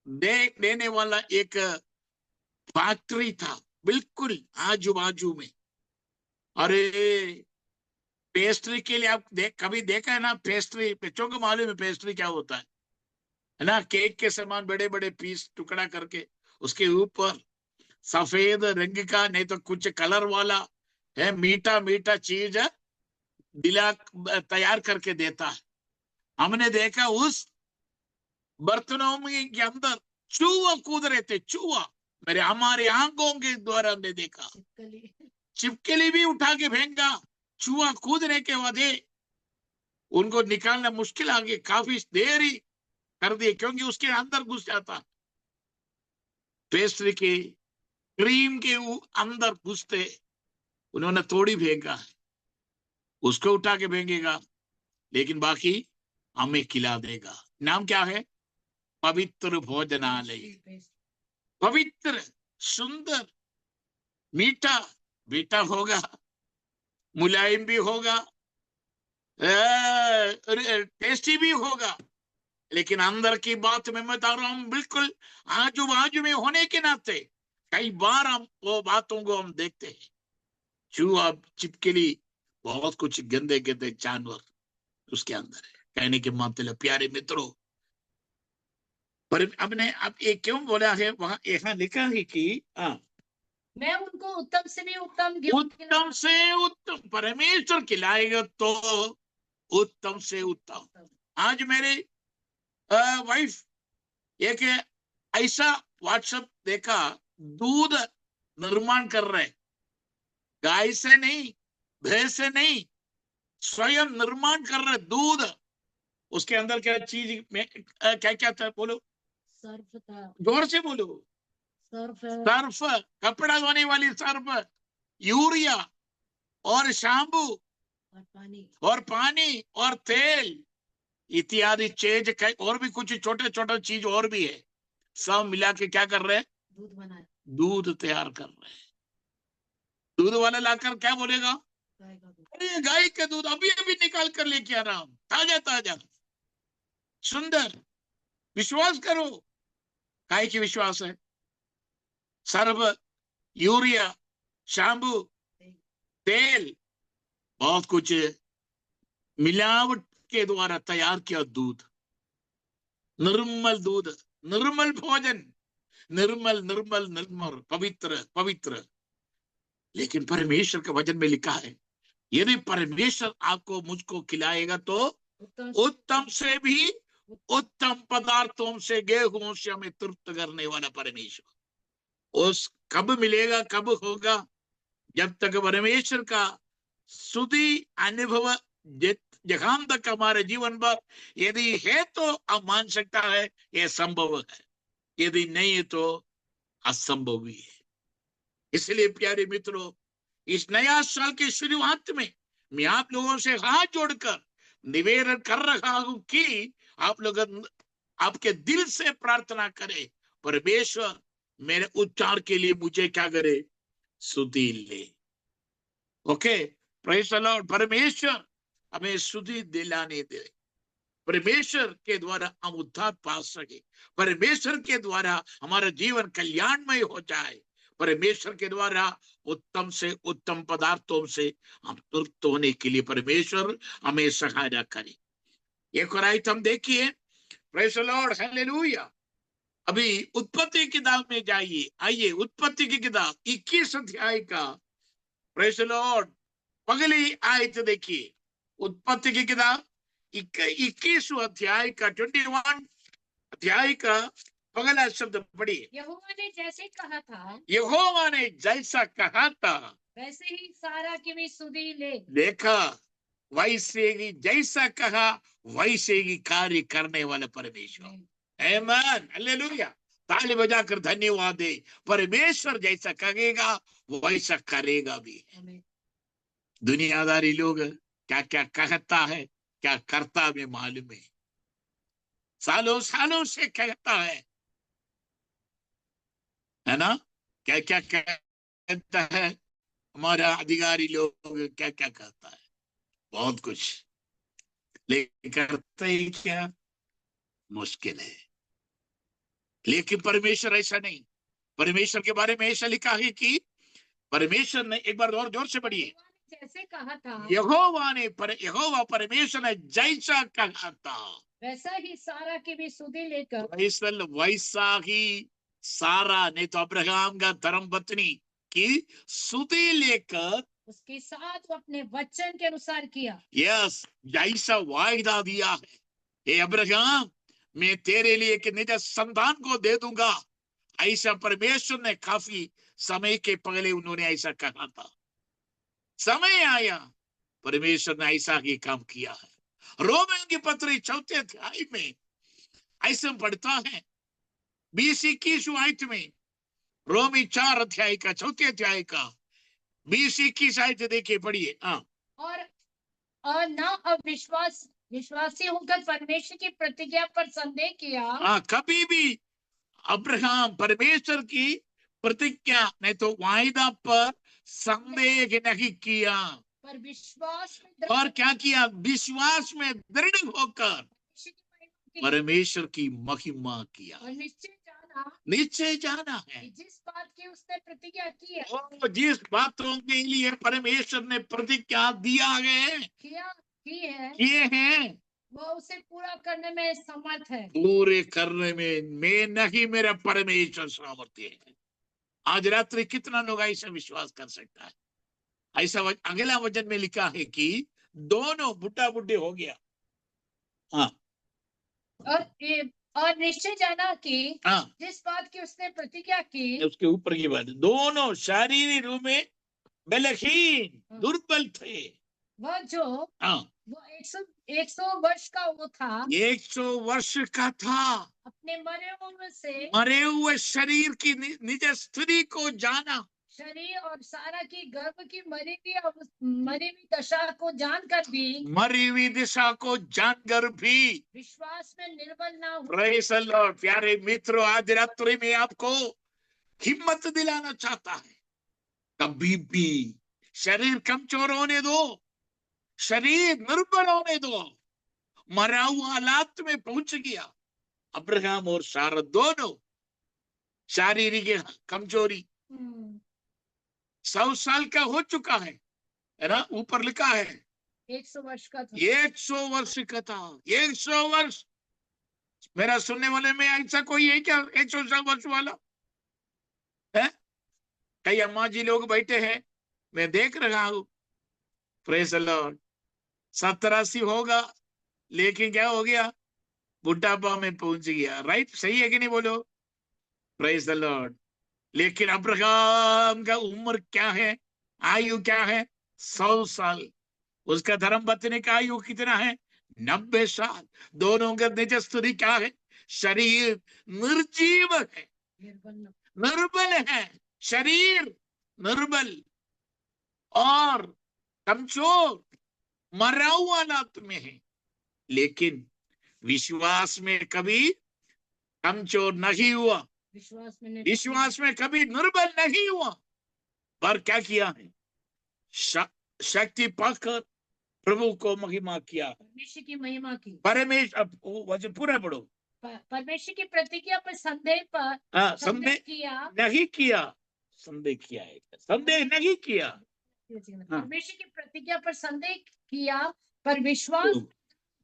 देने वाला एक फैक्ट्री था बिल्कुल आजू बाजू में। अरे पेस्ट्री के लिए आप कभी देखा है ना, पेस्ट्री, बच्चों को मालूम है पेस्ट्री क्या होता है ना? केक के समान बड़े बड़े पीस टुकड़ा करके उसके ऊपर सफेद रंग का, नहीं तो कुछ कलर वाला है, मीठा मीठा चीज दिला तैयार करके देता है। हमने देखा उस बर्तनों में के अंदर चूहा कूद रहे थे, चूहा, मेरे हमारे आंखों के द्वारा हमने देखा। छिपकली भी उठा के फेंका, चूहा कूदने के वजह उनको निकालना मुश्किल, आगे काफी देर ही कर दिए, क्योंकि उसके अंदर घुस जाता। पेस्ट्री के क्रीम के अंदर घुसते, उन्होंने थोड़ी फेंका है, उसको उठा के फेंकेगा, लेकिन बाकी हमें खिला देगा। नाम क्या है? पवित्र भोजनालय। पवित्र, सुंदर, मीठा मीठा होगा, मुलायम भी होगा, टेस्टी भी होगा, लेकिन अंदर की बात मैं बता रहा हूं, बिल्कुल आजू बाजू में होने के नाते कई बार हम वो बातों को हम देखते हैं। चूहा, छिपकली, बहुत कुछ गंदे गंदे जानवर उसके अंदर है। कहने के मतलब प्यारे मित्रों, पर हमने अब ये क्यों बोला है, वहां यहाँ लिखा है कि मैं उनको उत्तम से भी उत्तम उत्तम से उत्तम परमेश्वर खिलाएगा तो उत्तम से उत्तम। आज मेरे वाइफ एक ऐसा व्हाट्सएप देखा, दूध निर्माण कर रहे, गाय से नहीं, भैंस से नहीं, स्वयं निर्माण कर रहे दूध। उसके अंदर क्या चीज में क्या क्या था, बोलो, सर्फ था, जोर से बोलो। सर्फ, कपड़ा धोने वाली सर्फ, यूरिया और शैम्पू और पानी और तेल इत्यादि चीज, और भी कुछ छोटे छोटे चीज और भी है, सब मिला के क्या कर रहे हैं? दूध बना, दूध तैयार कर रहे हैं। दूध वाला लाकर क्या बोलेगा? अरे गाय का दूध अभी अभी निकाल कर लेके आ रहा हूं, ताजा ताजा, सुंदर। विश्वास करो, गाय की विश्वास है। सर्फ, यूरिया, शैम्पू, तेल, बहुत कुछ मिलावट के द्वारा तैयार किया दूध, निर्मल दूध निर्मल भोजन, निर्मल निर्मल निर्मल, पवित्र पवित्र। लेकिन परमेश्वर के वचन में लिखा है, यदि परमेश्वर आपको मुझको खिलाएगा तो उत्तम से भी उत्तम पदार्थों से, गेहूं से हमें तृप्त करने वाला परमेश्वर। उस कब मिलेगा, कब होगा? जब तक परमेश्वर का स्तुति अनुभव जहां तक हमारे जीवन पर यदि है तो आप मान सकता है यह संभव है, यदि नहीं है तो असंभव भी है। इसलिए प्यारे मित्रों, इस नया साल की शुरुआत में मैं आप लोगों से हाथ जोड़कर निवेदन कर रहा हूं कि आप लोग आपके दिल से प्रार्थना करें, परमेश्वर मेरे उच्चार के लिए मुझे क्या करे, स्तुति ले। Okay, praise the Lord. परमेश्वर हमें स्तुति दिलाने दे, परमेश्वर के द्वारा हम उद्धार पा सके, परमेश्वर के द्वारा हमारा जीवन कल्याणमय हो जाए, परमेश्वर के द्वारा उत्तम से उत्तम पदार्थों से हम तृप्त होने के लिए परमेश्वर हमें सहायता करे। एक और आयत हम देखिए, प्रेज़ द लॉर्ड, हालेलुया। अभी उत्पत्ति की किताब में जाइए, आइए उत्पत्ति की किताब 21 अध्याय का, प्रेज़ द लॉर्ड, पहली आयत देखिए। उत्पत्ति की किताब 21 अध्याय का 21 अध्याय का पहला शब्द पढ़िए। यहोवा ने जैसे कहा था, यहोवा ने जैसा कहा था वैसे ही सारा की भी सुधि ले। देखा, वैसे ही जैसा कहा वैसे ही कार्य करने वाला परमेश्वर। आमीन, हालेलुया। ताली बजाकर धन्यवाद दे। परमेश्वर जैसा कहेगा वैसा करेगा भी। दुनियादारी लोग क्या क्या कहता है, क्या करता में मालूम है, सालों सालों से कहता है ना, क्या क्या कहता है हमारा अधिकारी लोग, क्या क्या कहता है, बहुत कुछ, लेकिन करते ही क्या, मुश्किल है। लेकिन परमेश्वर ऐसा नहीं। परमेश्वर के बारे में ऐसा लिखा है कि परमेश्वर ने, एक बार और जोर से पढ़िए, जैसे कहा था, यहोवा परमेश्वर ने जैसा कहा था वैसा ही सारा की भी सुधि लेकर, वैसा ही सारा ने तो अब्राहम का धर्म पत्नी की सुधि लेकर उसके साथ वो अपने वचन के अनुसार किया। यस, जैसा वायदा दिया है, हे अब्राहम मैं तेरे लिए एक निज संतान को दे दूंगा, ऐसा परमेश्वर ने काफी समय के पहले उन्होंने ऐसा कहा था। समय आया, परमेश्वर ने ऐसा ही काम किया है। रोमियों की पत्री 4 अध्याय में ऐसा पढ़ता है, 20-21 आयत में, रोमी 4 अध्याय का 4 अध्याय का 20-21 आयत देखिए, पढ़िए। और ना विश्वासी होकर परमेश्वर की प्रतिज्ञा पर संदेह किया। कभी भी अब्राहम परमेश्वर की प्रतिज्ञा नहीं तो वायदा पर संदेह नहीं किया, पर विश्वास में, और क्या किया, विश्वास में दृढ़ होकर परमेश्वर की महिमा किया। और निश्चय जाना है जिस बात की उसने प्रतिज्ञा की है, और जिस बातों के लिए परमेश्वर ने प्रतिज्ञा दिया है, किए हैं, वो उसे पूरा करने में समर्थ है। पूरे करने में मैं नहीं, मेरा परमेश्वर सामर्थ्य है। आज रात्रि कितना लोग ऐसा विश्वास कर सकता है? ऐसा अगला वचन में लिखा है कि दोनों बुढ़ा बुढ़े हो गया। हाँ, और निश्चय जाना कि जिस बात की उसने प्रतिज्ञा की, उसके ऊपर की बात, दोनों शारीरिक रूप में बलहीन दुर्बल थे। वह जो वो 100 वर्ष का वो था, 100 वर्ष का था, अपने मरे हुए शरीर की निज स्थिति को जाना, शरीर और सारा की गर्भ की मरी हुई दशा को जानकर भी, मरी हुई दिशा को जानकर भी विश्वास में निर्बल ना हो। Praise the Lord. प्यारे मित्रों, आज रात्रि में आपको हिम्मत दिलाना चाहता है, कभी भी शरीर कमजोर होने दो, शरीर निर्बल होने दो। मरा हुआ हालात में पहुंच गया अब्राहम और सारा, दोनों शारीरिक कमजोरी। 100 साल का हो चुका है ना, ऊपर लिखा है 100 वर्ष का था, 100 वर्ष का था, 100 वर्ष मेरा सुनने वाले में ऐसा कोई है क्या 100 वर्ष वाला है? कई अम्मा जी लोग बैठे हैं, मैं देख रहा हूं। Praise the Lord. 70-80 होगा, लेकिन क्या हो गया, बुढ़ापा में पहुंच गया। राइट, सही है कि नहीं, बोलो। Praise the Lord. लेकिन अब्राहम का उम्र क्या है, आयु क्या है? 100 साल। उसका धर्म पत्नी का आयु कितना है? 90 साल। दोनों का निज स्तुति क्या है? शरीर निर्जीव है, निर्बल निर्बल है, शरीर निर्बल और कमजोर, मरा हुआ हालत में है। लेकिन विश्वास में कभी कमजोर नहीं हुआ, विश्वास में विश्वास में कभी निर्बल नहीं हुआ, पर क्या किया है? शक्ति पाकर प्रभु को महिमा किया। परमेश्वर की महिमा की। परमेश्वर, अब वो वचन पूरा पढ़ो। परमेश्वर की प्रतिज्ञा पर संदेह पर हाँ, संदेह संदेह किया नहीं किया, संदेह किया है, संदेह नहीं किया। परमेश्वर की प्रतिज्ञा पर संदेह किया, पर विश्वास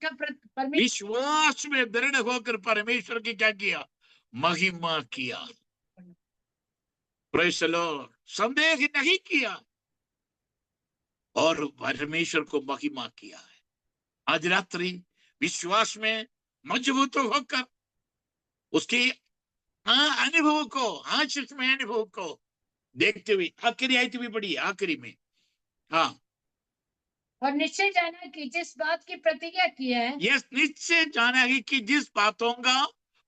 का परमेश्वर विश्वास में दृढ़ होकर परमेश्वर की क्या किया? महिमा किया। Praise the Lord. संदेह नहीं किया और परमेश्वर को महिमा किया है। आज रात्रि विश्वास में मजबूत होकर उसके अनुभव को, आशीष में अनुभव को देखते हुए आखिरी आयत भी पढ़ी, आखिरी में। हाँ, और निश्चय जाना कि जिस बात की प्रतिज्ञा की है, यह निश्चय जाना है कि जिस बातों का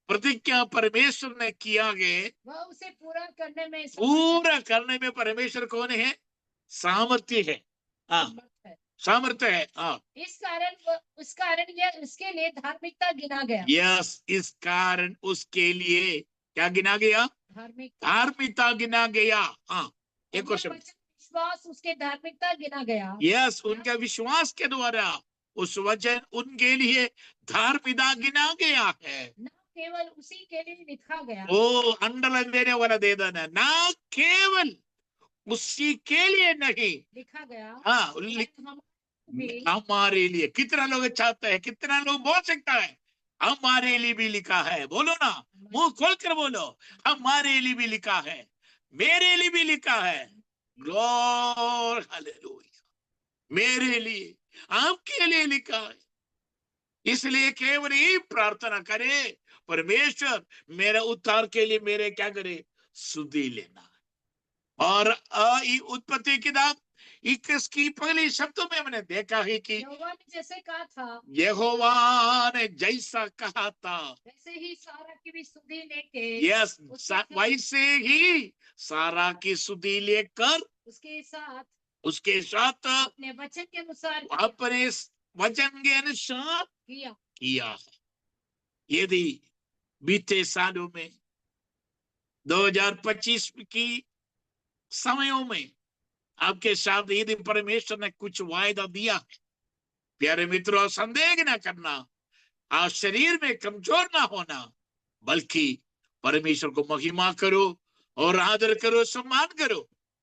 प्रतिज्ञा परमेश्वर ने किया है, वह उसे पूरा करने में पूरा करने में परमेश्वर कौन है? सामर्थ्य है। हाँ, सामर्थ्य है। हाँ, इस कारण यह उसके लिए धार्मिकता गिना गया। यस, इस कारण उसके लिए क्या गिना गया? धार्मिकता गिना गया। हाँ, एक क्वेश्चन। विश्वास उसके धार्मिकता गिना गया। यस, उनका विश्वास के द्वारा उस वचन उनके लिए धार्मिकता गिना गया है। न केवल उसी के लिए लिखा गया। ओ, अंडरलाइन देने वाला दे देना, ना केवल उसी के लिए नहीं लिखा गया, हाँ, हमारे लिए। कितना लोग चाहते हैं, कितना लोग बोल सकता है हमारे लिए भी लिखा है? बोलो ना, मुंह खोलकर बोलो, हमारे लिए भी लिखा है, मेरे लिए भी लिखा है। Glory hallelujah. मेरे लिए, आपके लिए लिखा है। इसलिए केवल ही प्रार्थना करे, परमेश्वर मेरे उद्धार के लिए मेरे क्या करे? सुधि लेना। और उत्पत्ति किताब 21 की पहले शब्दों में हमने देखा है कि यहोवा ने जैसे कहा था, यहोवा ने जैसा कहा था, वैसे ही सारा की भी सुधि लेके, यस, वैसे ही सारा की सुधि लेकर उसके साथ अपने वचन के अनुसार अपने वचन के अनुसार किया। यदि बीते सालों में 2025 की समयों में आपके साथ यदि परमेश्वर ने कुछ वायदा दिया है, प्यारे मित्रों, संदेह ना करना, आप शरीर में कमजोर ना होना, बल्कि परमेश्वर को महिमा करो और आदर करो, सम्मान करो।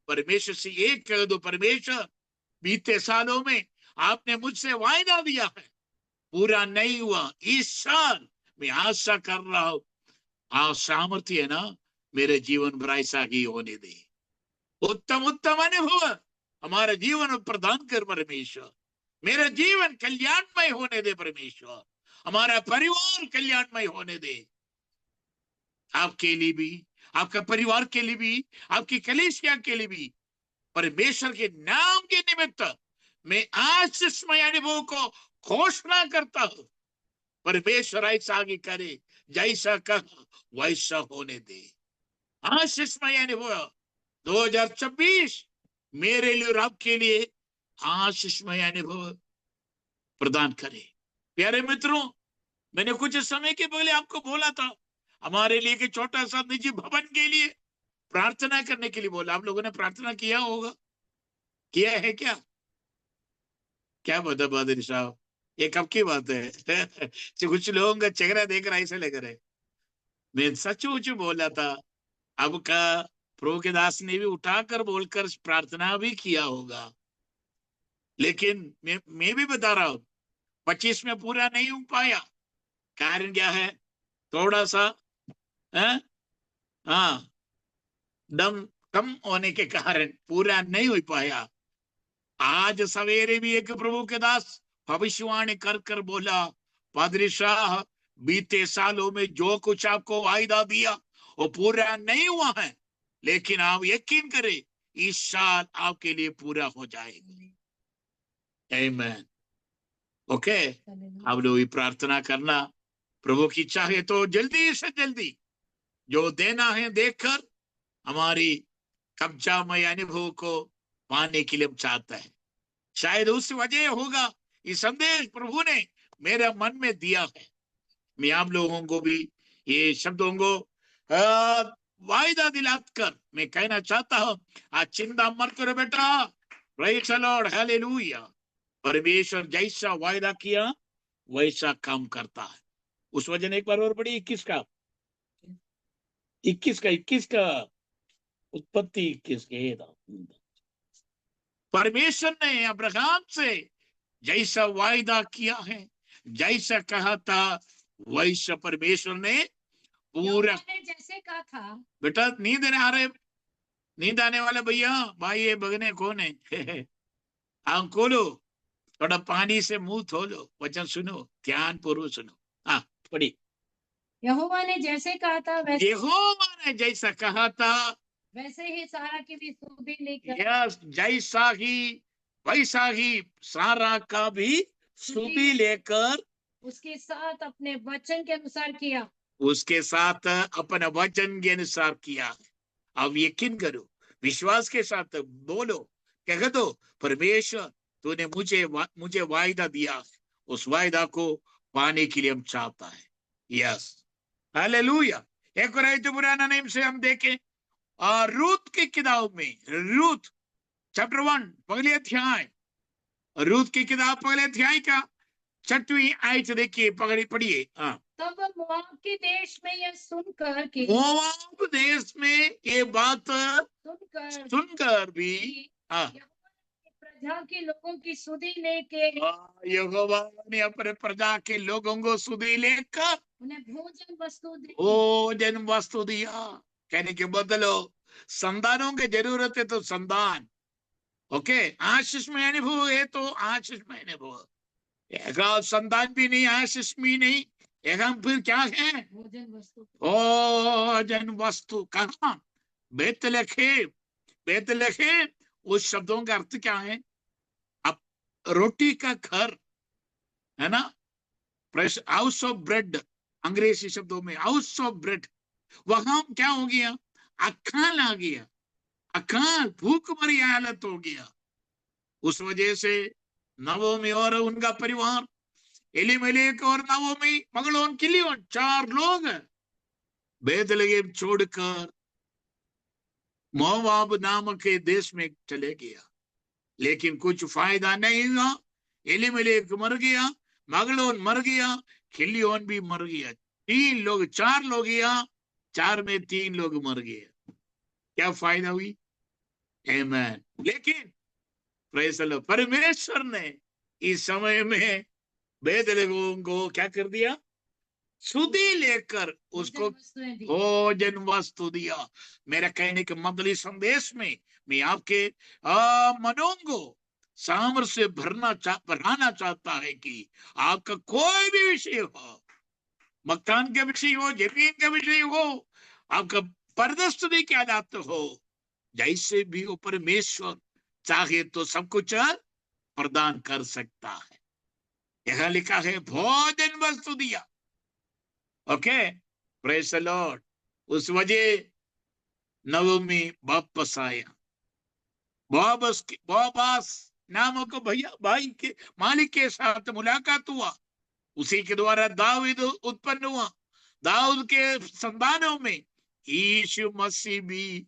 परमेश्वर से एक कह दो, परमेश्वर बीते सालों में आपने मुझसे वायदा दिया है, पूरा नहीं हुआ, इस साल मैं आशा कर रहा हूं आप सामर्थ्य है ना, मेरे जीवन भर ऐसा ही होने दे। उत्तम उत्तम अनुभव हमारे जीवन में प्रदान कर परमेश्वर। मेरा जीवन कल्याणमय होने दे परमेश्वर, हमारा परिवार कल्याणमय होने दे। आपके लिए भी, आपका परिवार के लिए भी, आपकी कलीसिया के लिए भी परमेश्वर के नाम के निमित्त मैं आशीषमय अनुभव को घोषणा करता हूं। परमेश्वर ऐसा आगे करे, जैसा कहा वैसा होने दे। आशीषमय अनुभव 2026 मेरे लिए और आपके लिए आशीषमय अनुभव प्रदान करे। प्यारे मित्रों, मैंने कुछ समय के पहले आपको बोला था हमारे लिए कि छोटा सा निजी भवन के लिए प्रार्थना करने के लिए बोला। आप लोगों ने प्रार्थना किया होगा, किया है क्या? क्या बता बहादुर साहब, ये कब की बात है? कुछ लोगों का चेहरा देख रहा ऐसे लग रहे। मैं सचमुच बोला था, अब का प्रभु के दास ने भी उठाकर बोलकर प्रार्थना भी किया होगा, लेकिन मैं भी बता रहा हूं 25 में पूरा नहीं हो पाया। कारण क्या है? थोड़ा सा है, हाँ, दम कम होने के कारण पूरा नहीं हो पाया। आज सवेरे भी एक प्रभु के दास भविष्यवाणी कर कर बोला, पादरी शाह, बीते सालों में जो कुछ आपको वायदा दिया वो पूरा नहीं हुआ है, लेकिन आप यकीन करें इस साल आपके लिए पूरा हो जाएगा। आमीन। ओके, आप लोग प्रार्थना करना, प्रभु की चाहे तो जल्दी से जल्दी जो देना है देकर हमारी कब्जामय अनुभव को पाने के लिए हम चाहता है। शायद उस वजह होगा ये संदेश प्रभु ने मेरे मन में दिया है। मैं आप लोगों को भी ये शब्दों को वायदा दिलाकर मैं कहना चाहता हूं, आज चिंता मत करो बेटा, प्रेज़ द लॉर्ड, हालेलुया। परमेश्वर जैसा वायदा किया वैसा काम करता है। उस वजन एक बार और पढ़ी 21 का 21 का उत्पत्ति 21 के। परमेश्वर ने अब्राहम से जैसा वायदा किया है, जैसा कहा था वैसा परमेश्वर ने पूरा। जैसे कहा था। बेटा नींद आ रहे, नींद आने वाले भैया भाई ये बगने कौन है? आंख खोलो, थोड़ा पानी से मुंह धो लो, वचन सुनो, ध्यान पूर्वक सुनो। हाँ पढ़ी। यहोवा ने जैसे कहा था वैसे, यहोवा ने जैसा कहा था वैसे ही सारा की भी सुधि लेकर, यस, जैसा ही वैसा ही सारा का भी सुधि लेकर उसके साथ अपने वचन के अनुसार किया, उसके साथ अपने वचन के अनुसार किया। अब यकीन करो, विश्वास के साथ बोलो, कह दो, परमेश्वर तूने मुझे वायदा दिया, उस वायदा को पाने के लिए हम चाहता है। Yes, hallelujah. एक और पुराना नेम से हम देखें, और रूत की किताब में, रूत चैप्टर 1 पहले अध्याय, रूत की किताब पहले अध्याय का 6वीं आयत देखिए, पढ़िए। हाँ, तब मोआब के देश में यह सुनकर कि, मोआब देश में ये बात सुनकर भी, हाँ, प्रजा के लोगों की सुधि लेके, यहोवा ने अपने प्रजा के लोगों को सुधि लेकर उन्हें भोजन वस्तु दिया। कहने के बदलो संतानों की जरूरत है तो संतान, ओके, आशीष में अनुभव है तो आशीष में अनुभव, संतान भी नहीं, आशीष भी नहीं, फिर क्या है? भोजन वस्तु। कहा? बेतलहम। बेतलहम उस शब्दों का अर्थ क्या है? अब रोटी का घर है ना, हाउस ऑफ ब्रेड, अंग्रेजी शब्दों में हाउस ऑफ ब्रेड। वहां क्या हो गया? अकाल आ गया, अकाल, भूखमरी हालत हो गया। उस वजह से नवोमी और उनका परिवार, एलीमेलेक और नवोमी, मगलोन, किलियोन, 4 लोग बेतलहम छोड़कर मोआब नामक के देश में चले गया, लेकिन कुछ फायदा नहीं हुआ। एलीमेलेक मर गया, मगलोन मर गया, किलियोन भी मर गया। 3 लोग, 4 लोग गया, 4 में 3 लोग मर गए। क्या फायदा हुई? आमीन। लेकिन प्रेज़ द लॉर्ड, परमेश्वर ने इस समय में बेतलहम को क्या कर दिया? सुधि लेकर उसको भोजन वस्तु दिया। मेरा कहने के मतलब संदेश में मैं आपके मनों को सामर्थ्य से भराना चाहता है कि आपका कोई भी विषय हो, मकान का विषय हो, जमीन का विषय हो, आपका परिस्थिति क्या हालात हो, जैसे भी हो, परमेश्वर चाहे तो सब कुछ प्रदान कर सकता है। यह लिखा है भोजन वस्तु दिया। Okay, praise the Lord. उस वजह नवमी वापस आया, बोआस नामक भैया भाई के मालिक के साथ मुलाकात हुआ, उसी के द्वारा दाऊद उत्पन्न हुआ। दाऊद के संतानों में यीशु मसीह भी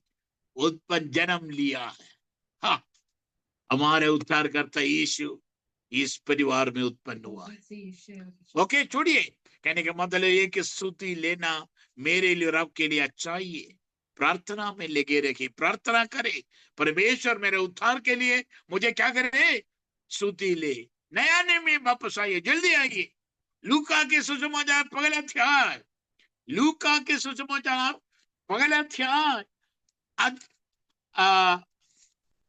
उत्पन्न जन्म लिया है। हाँ, हमारे उद्धारकर्ता यीशु इस परिवार में उत्पन्न हुआ है। ओके, छोड़िए, कहने का मतलब ये कि स्तुति लेना मेरे लिए और आपके लिए चाहिए। प्रार्थना में लगे रखिए, प्रार्थना करे, परमेश्वर मेरे उद्धार के लिए मुझे क्या करे? स्तुति ले। नया नियम में वापस आइए, जल्दी आइए। लूका के सुसमाचार पहला अध्याय लूका के सुसमाचार पहला अध्याय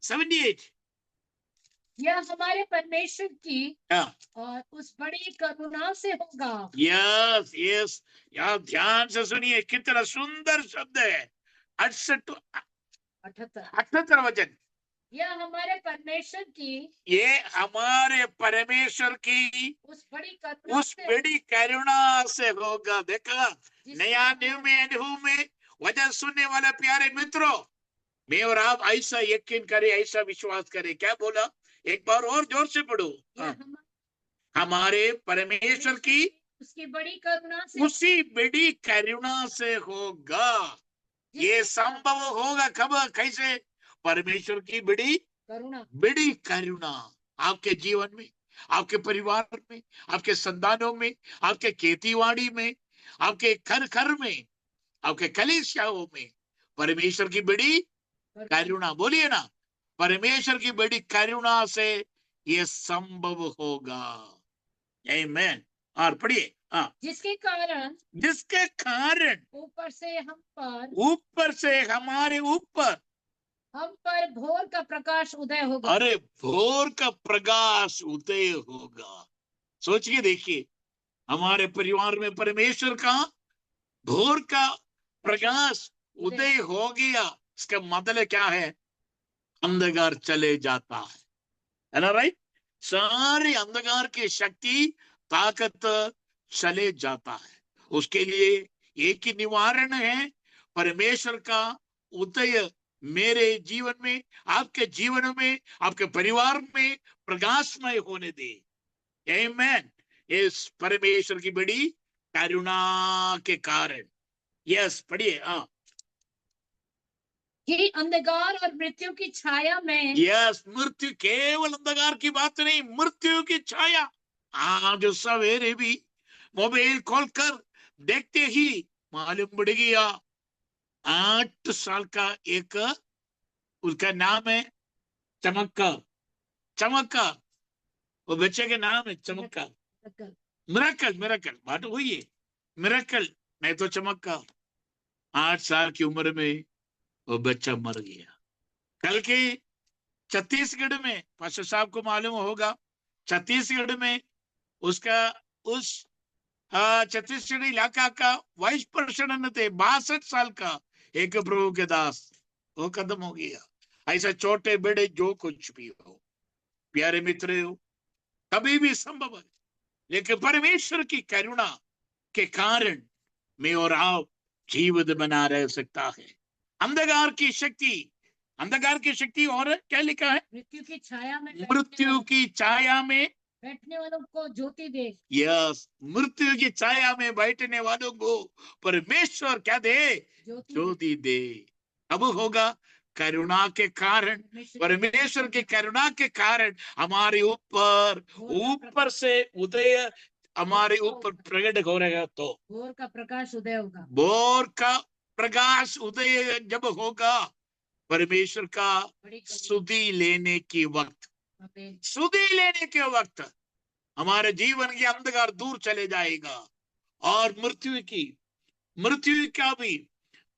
78। यह हमारे परमेश्वर की हाँ, और उस बड़ी करुणा से होगा। यस यस, यहाँ ध्यान से सुनिए, कितना सुंदर शब्द है। 78 वचन। यह हमारे परमेश्वर की, ये हमारे परमेश्वर की उस बड़ी करुणा उस से, बड़ी करुणा से होगा। देखा, नया न्यू में अनुभव में वचन सुनने वाले प्यारे मित्रों, मैं और आप ऐसा यकीन करें, ऐसा विश्वास करें। क्या बोला? एक बार और जोर से पढ़ो। यह हमारे परमेश्वर की उसकी बड़ी करुणा से, उसी बड़ी करुणा से होगा। ये संभव होगा कब, कैसे? परमेश्वर की बड़ी करुणा आपके जीवन में, आपके परिवार में, आपके संतानों में, आपके खेतीबाड़ी में, आपके घर में, आपके कलीसियाओं में परमेश्वर की बड़ी करुणा। बोलिए ना, परमेश्वर की बड़ी करुणा से ये संभव होगा। आमीन। और पढ़िए। हाँ, जिसके कारण ऊपर से हमारे ऊपर हम पर भोर का प्रकाश उदय होगा। अरे, भोर का प्रकाश उदय होगा। सोचिए, देखिए, हमारे परिवार में परमेश्वर का भोर का प्रकाश उदय हो गया। इसका मतलब क्या है? अंधकार चले जाता है ना, राइट? सारे अंधकार की शक्ति, ताकत चले जाता है। उसके लिए एक ही निवारण है, परमेश्वर का उदय मेरे जीवन में, आपके जीवन में, आपके परिवार में प्रकाशमय होने दे। आमीन। इस परमेश्वर की बड़ी करुणा के कारण। यस, पढ़िए। हाँ, कि अंधकार और मृत्यु की छाया में, यस, मृत्यु, केवल अंधकार की बात नहीं, मृत्यु की छाया। आज सवेरे भी मोबाइल खोलकर देखते ही मालूम पड़ गया, 8 साल का एक, उसका नाम है चमक्का। वो बच्चे के नाम है चमक्का। मिरेकल बात हुई है, मिरेकल नहीं तो चमक्का। 8 साल की उम्र में वो बच्चा मर गया। कल के छत्तीसगढ़ में, पास्टर साहब को मालूम होगा, छत्तीसगढ़ में उसका, उस छत्तीसगढ़ इलाका का वाइस प्रेसिडेंट थे, 62 साल का एक प्रभु के दास, वो खत्म हो गया। ऐसा छोटे बड़े जो कुछ भी हो, प्यारे मित्र हो, कभी भी संभव है, लेकिन परमेश्वर की करुणा के कारण मैं और आप जीवित बना रह सकता है। अंधकार की शक्ति और क्या लिखा है? मृत्यु की छाया में बैठने वालों को ज्योति दे। यस, मृत्यु की छाया में बैठने वालों को परमेश्वर क्या दे? ज्योति दे। अब होगा करुणा के कारण, परमेश्वर की करुणा के कारण हमारे ऊपर से उदय, हमारे ऊपर प्रकट हो रहेगा। तो भोर का प्रकाश उदय होगा। भोर का प्रकाश उदय जब होगा, परमेश्वर का सुधि लेने के वक्त हमारे जीवन के अंधकार दूर चले जाएगा, और मृत्यु का भी,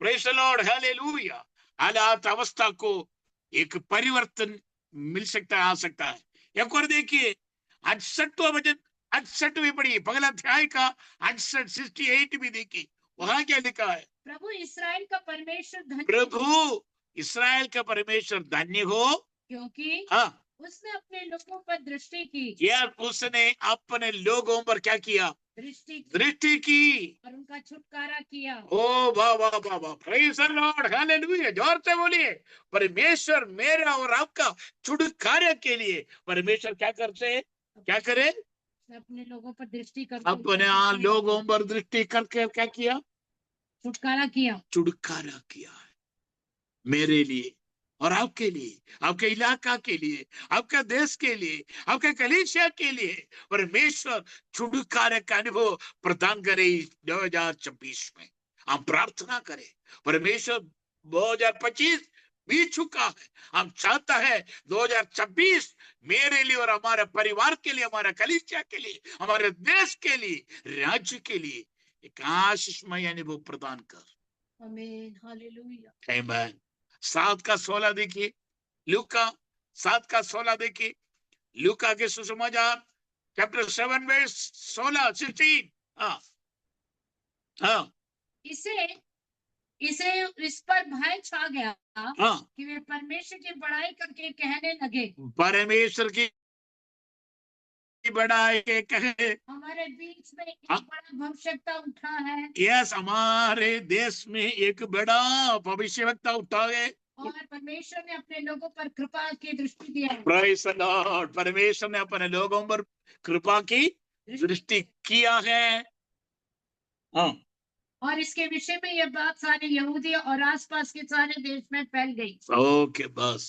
प्रेज़ द लॉर्ड, हालेलुया, हालात अवस्था को एक परिवर्तन मिल सकता है, आ सकता है। एक और देखिए, 68वां वचन, 68वीं पढ़िए, पहला अध्याय का 68, 68 भी देखिए, वहां क्या लिखा है? प्रभु इस्राएल का परमेश्वर धन्य हो, क्योंकि उसने अपने लोगों पर दृष्टि की। यार, उसने अपने लोगों पर क्या किया? दृष्टि की और उनका छुटकारा किया। ओ वाह वाह वाह वाह, प्रेज़ द लॉर्ड, हालेलुया, जोर से बोलिए। परमेश्वर मेरा और आपका छुटकारे के लिए परमेश्वर क्या करे? अपने लोगों पर दृष्टि करके, अपने लोगों पर दृष्टि करके क्या किया? छुटकारा किया है मेरे लिए और आपके लिए, आपके इलाका के लिए, आपके देश के लिए, आपके कलीसिया के लिए परमेश्वर छुटकारे का अनुभव प्रदान करे 2026 में। हम प्रार्थना करें, परमेश्वर 2025 बीत चुका है, हम चाहता है 2026 मेरे लिए और हमारे परिवार के लिए, हमारे कलीसिया के लिए, हमारे देश के लिए, राज्य के लिए एक आशीषमय अनुभव प्रदान कर। आमीन, हालेलुया। आमीन। 7:16 देखिए, लूका 7:16 देखिए, लूका के सुसमाचार चैप्टर 7 वर्स 16 हाँ हाँ इसे इसे इस पर भय छा गया हाँ, कि वे परमेश्वर की बड़ाई करके कहने लगे, परमेश्वर की बड़ाई के कहे, हमारे बीच में एक हाँ। बड़ा भविष्यवक्ता उठा है यस, हमारे देश में एक बड़ा भविष्यवक्ता उठा है। और परमेश्वर ने अपने लोगों पर कृपा की दृष्टि दिया है। Praise the Lord। परमेश्वर ने अपने लोगों पर कृपा की दृष्टि किया है। हाँ, और इसके विषय में यह बात सारे यहूदी और आसपास के सारे देश में फैल गई। ओके, बस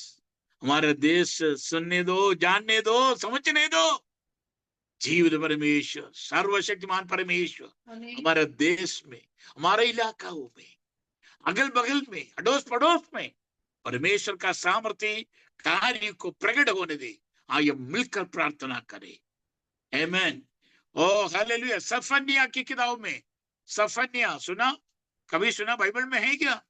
हमारे देश सुनने दो, जानने दो, समझने दो। जीवित परमेश्वर, सर्वशक्तिमान परमेश्वर आमीन। हमारे देश में, हमारे इलाकाओं में, अगल बगल में, अड़ोस पड़ोस में परमेश्वर का सामर्थ्य कार्य को प्रकट होने दे। आइए मिलकर प्रार्थना करें। आमीन। ओ हालेलुया। सफन्या की किताब में, सफन्या सुना, कभी सुना? बाइबल में है क्या?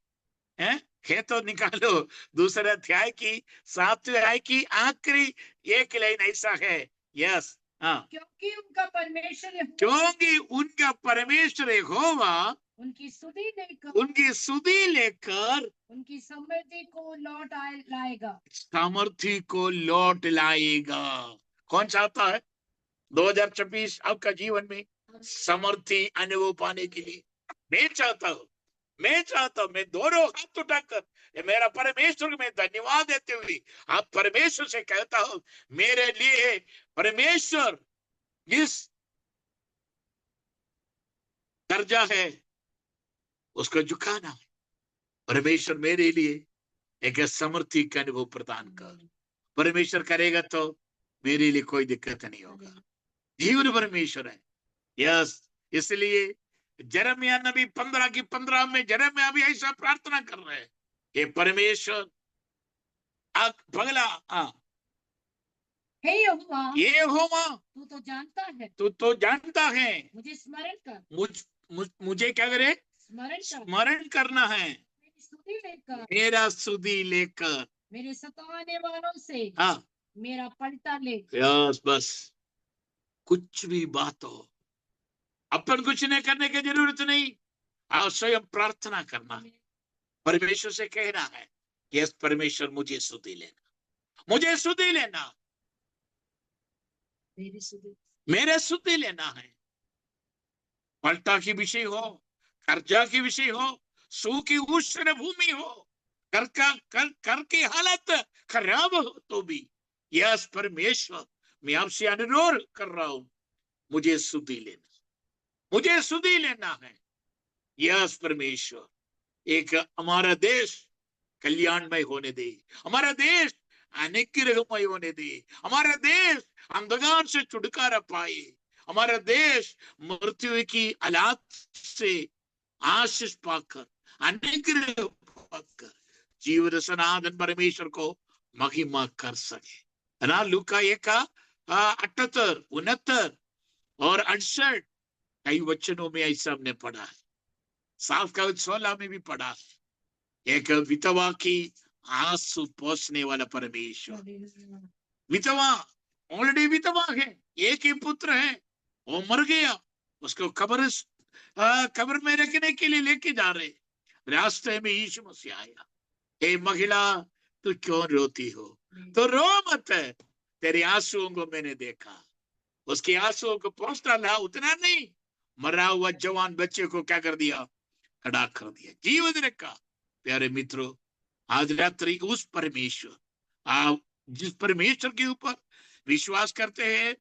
है तो निकालो। दूसरे अध्याय की 7वें अध्याय की आखिरी एक लाइन ऐसा है। यस, हाँ, क्योंकि उनका परमेश्वर क्योंकि उनका परमेश्वर यहोवा उनकी स्तुति लेकर उनकी सुधि लेकर उनकी समृद्धि को लौट लाएगा। सामर्थ्य को लौट लाएगा। कौन चाहता है 2026 आपका जीवन में समर्थी अनुभव पाने के लिए? मैं चाहता हूं, मैं दोनों हाथ उठाकर ये मेरा परमेश्वर को मैं धन्यवाद देते हुए आप परमेश्वर से कहता हूं, मेरे लिए परमेश्वर जिस दर्जा है उसको झुकाना है। परमेश्वर मेरे लिए एक समर्थी का अनुभव प्रदान कर। परमेश्वर करेगा तो मेरे लिए कोई दिक्कत नहीं होगा। जीवन परमेश्वर है। यस, इसलिए यिर्मयाह नबी 15:15 में यिर्मयाह भी ऐसा प्रार्थना कर रहे हैं, हे परमेश्वर पगला हे यहोवा, ये यहोवा तू तो जानता है, तू तो जानता है, मुझे स्मरण कर, मुझे क्या करे? स्मरण करना है। मेरी स्तुति लेकर, मेरा सुधि लेकर, मेरे सताने वालों से हाँ, मेरा पलटा ले। यस, बस कुछ भी बात हो, अपन कुछ नहीं करने की जरूरत नहीं, आप स्वयं प्रार्थना करना है। परमेश्वर से कहना है, यस परमेश्वर मुझे सुधि लेना, मुझे सुधि लेना, मेरे सुधि लेना है। पलटा की विषय हो, कर्जा की विषय हो, सूखी उष्ण भूमि हो, कर की हालत खराब हो तो भी, यस परमेश्वर मैं आपसे अनुरोध कर रहा हूं, मुझे सुधि लेना, मुझे सुधि लेना है। यस परमेश्वर, एक हमारा देश कल्याणमय होने दे, हमारा देश अनुग्रहमय होने दे, हमारा देश अंधकार से छुटकारा पाए, हमारा देश मृत्यु की हालात से आशीष पाकर, अनुग्रह पाकर जीवन सनातन परमेश्वर को महिमा कर सके ना। लूका 1:78, 69 और 68 कई वचनों में ऐसा हमने पढ़ा है। 7:16 में भी पढ़ा है। एक विधवा की आंसू पोंछने वाला परमेश्वर, विधवा ऑलरेडी विधवा है, एक ही पुत्र है, वो मर गया, उसको कब्र में रखने के लिए लेके जा रहे, रास्ते में यीशु मसीह आया, हे महिला तू क्यों रोती हो? तो रो मत, तेरे आंसुओं को मैंने देखा। उसके आंसुओं को पोंछ डाला, उतना नहीं, मरा हुआ जवान बच्चे को क्या कर दिया? खड़ा कर दिया, जीवन रखा। प्यारे मित्रों, आज रात्रि उस परमेश्वर, आप जिस परमेश्वर के ऊपर विश्वास करते हैं,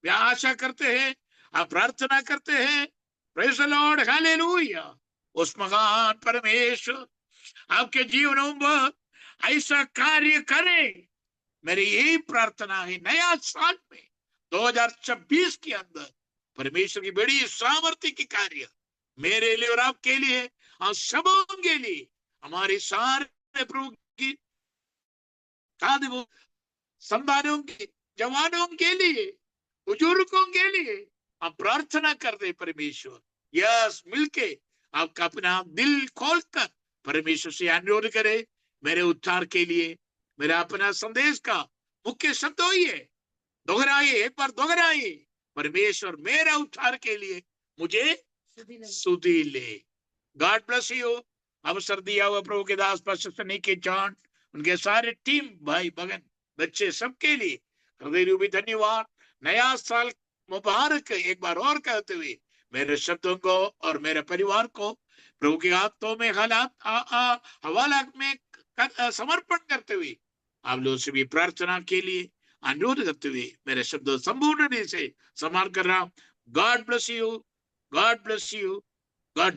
आशा करते हैं, आप प्रार्थना करते हैं, प्रेज़ द लॉर्ड, हालेलुया, उस महान परमेश्वर आपके जीवनों में ऐसा कार्य करे। मेरी यही प्रार्थना है, नया साल में 2026 के अंदर परमेश्वर की बड़ी सामर्थ्य की कार्य मेरे लिए और आपके लिए और सबों के लिए, हमारे सारे प्रभु की खादिमों, संतानों के, जवानों के लिए, बुजुर्गों के लिए हम प्रार्थना करते परमेश्वर, यस, मिलके आपका अपना दिल खोलकर परमेश्वर से अनुरोध करे, मेरे उद्धार के लिए। मेरा अपना संदेश का मुख्य शब्द वही है, दोहराइए, एक बार दोहराइए, परमेश्वर मेरा उद्धार के लिए मुझे सुधी ले। God bless you. अवसर दिया हुआ प्रभु के दास पास्टर निकी जॉन, उनके सारे टीम, भाई बहन, बच्चे, सबके लिए हृदय रूपी धन्यवाद। नया साल मुबारक एक बार और कहते हुए मेरे शब्दों को और मेरे परिवार को प्रभु के हाथों में हवाला में समर्पण करते हुए आप लोगों से भी प्रार्थना के लिए अनुरोध करते हुए मेरे शब्दों संपूर्ण से समाप्त कर रहा हूं। God bless you, God bless you, God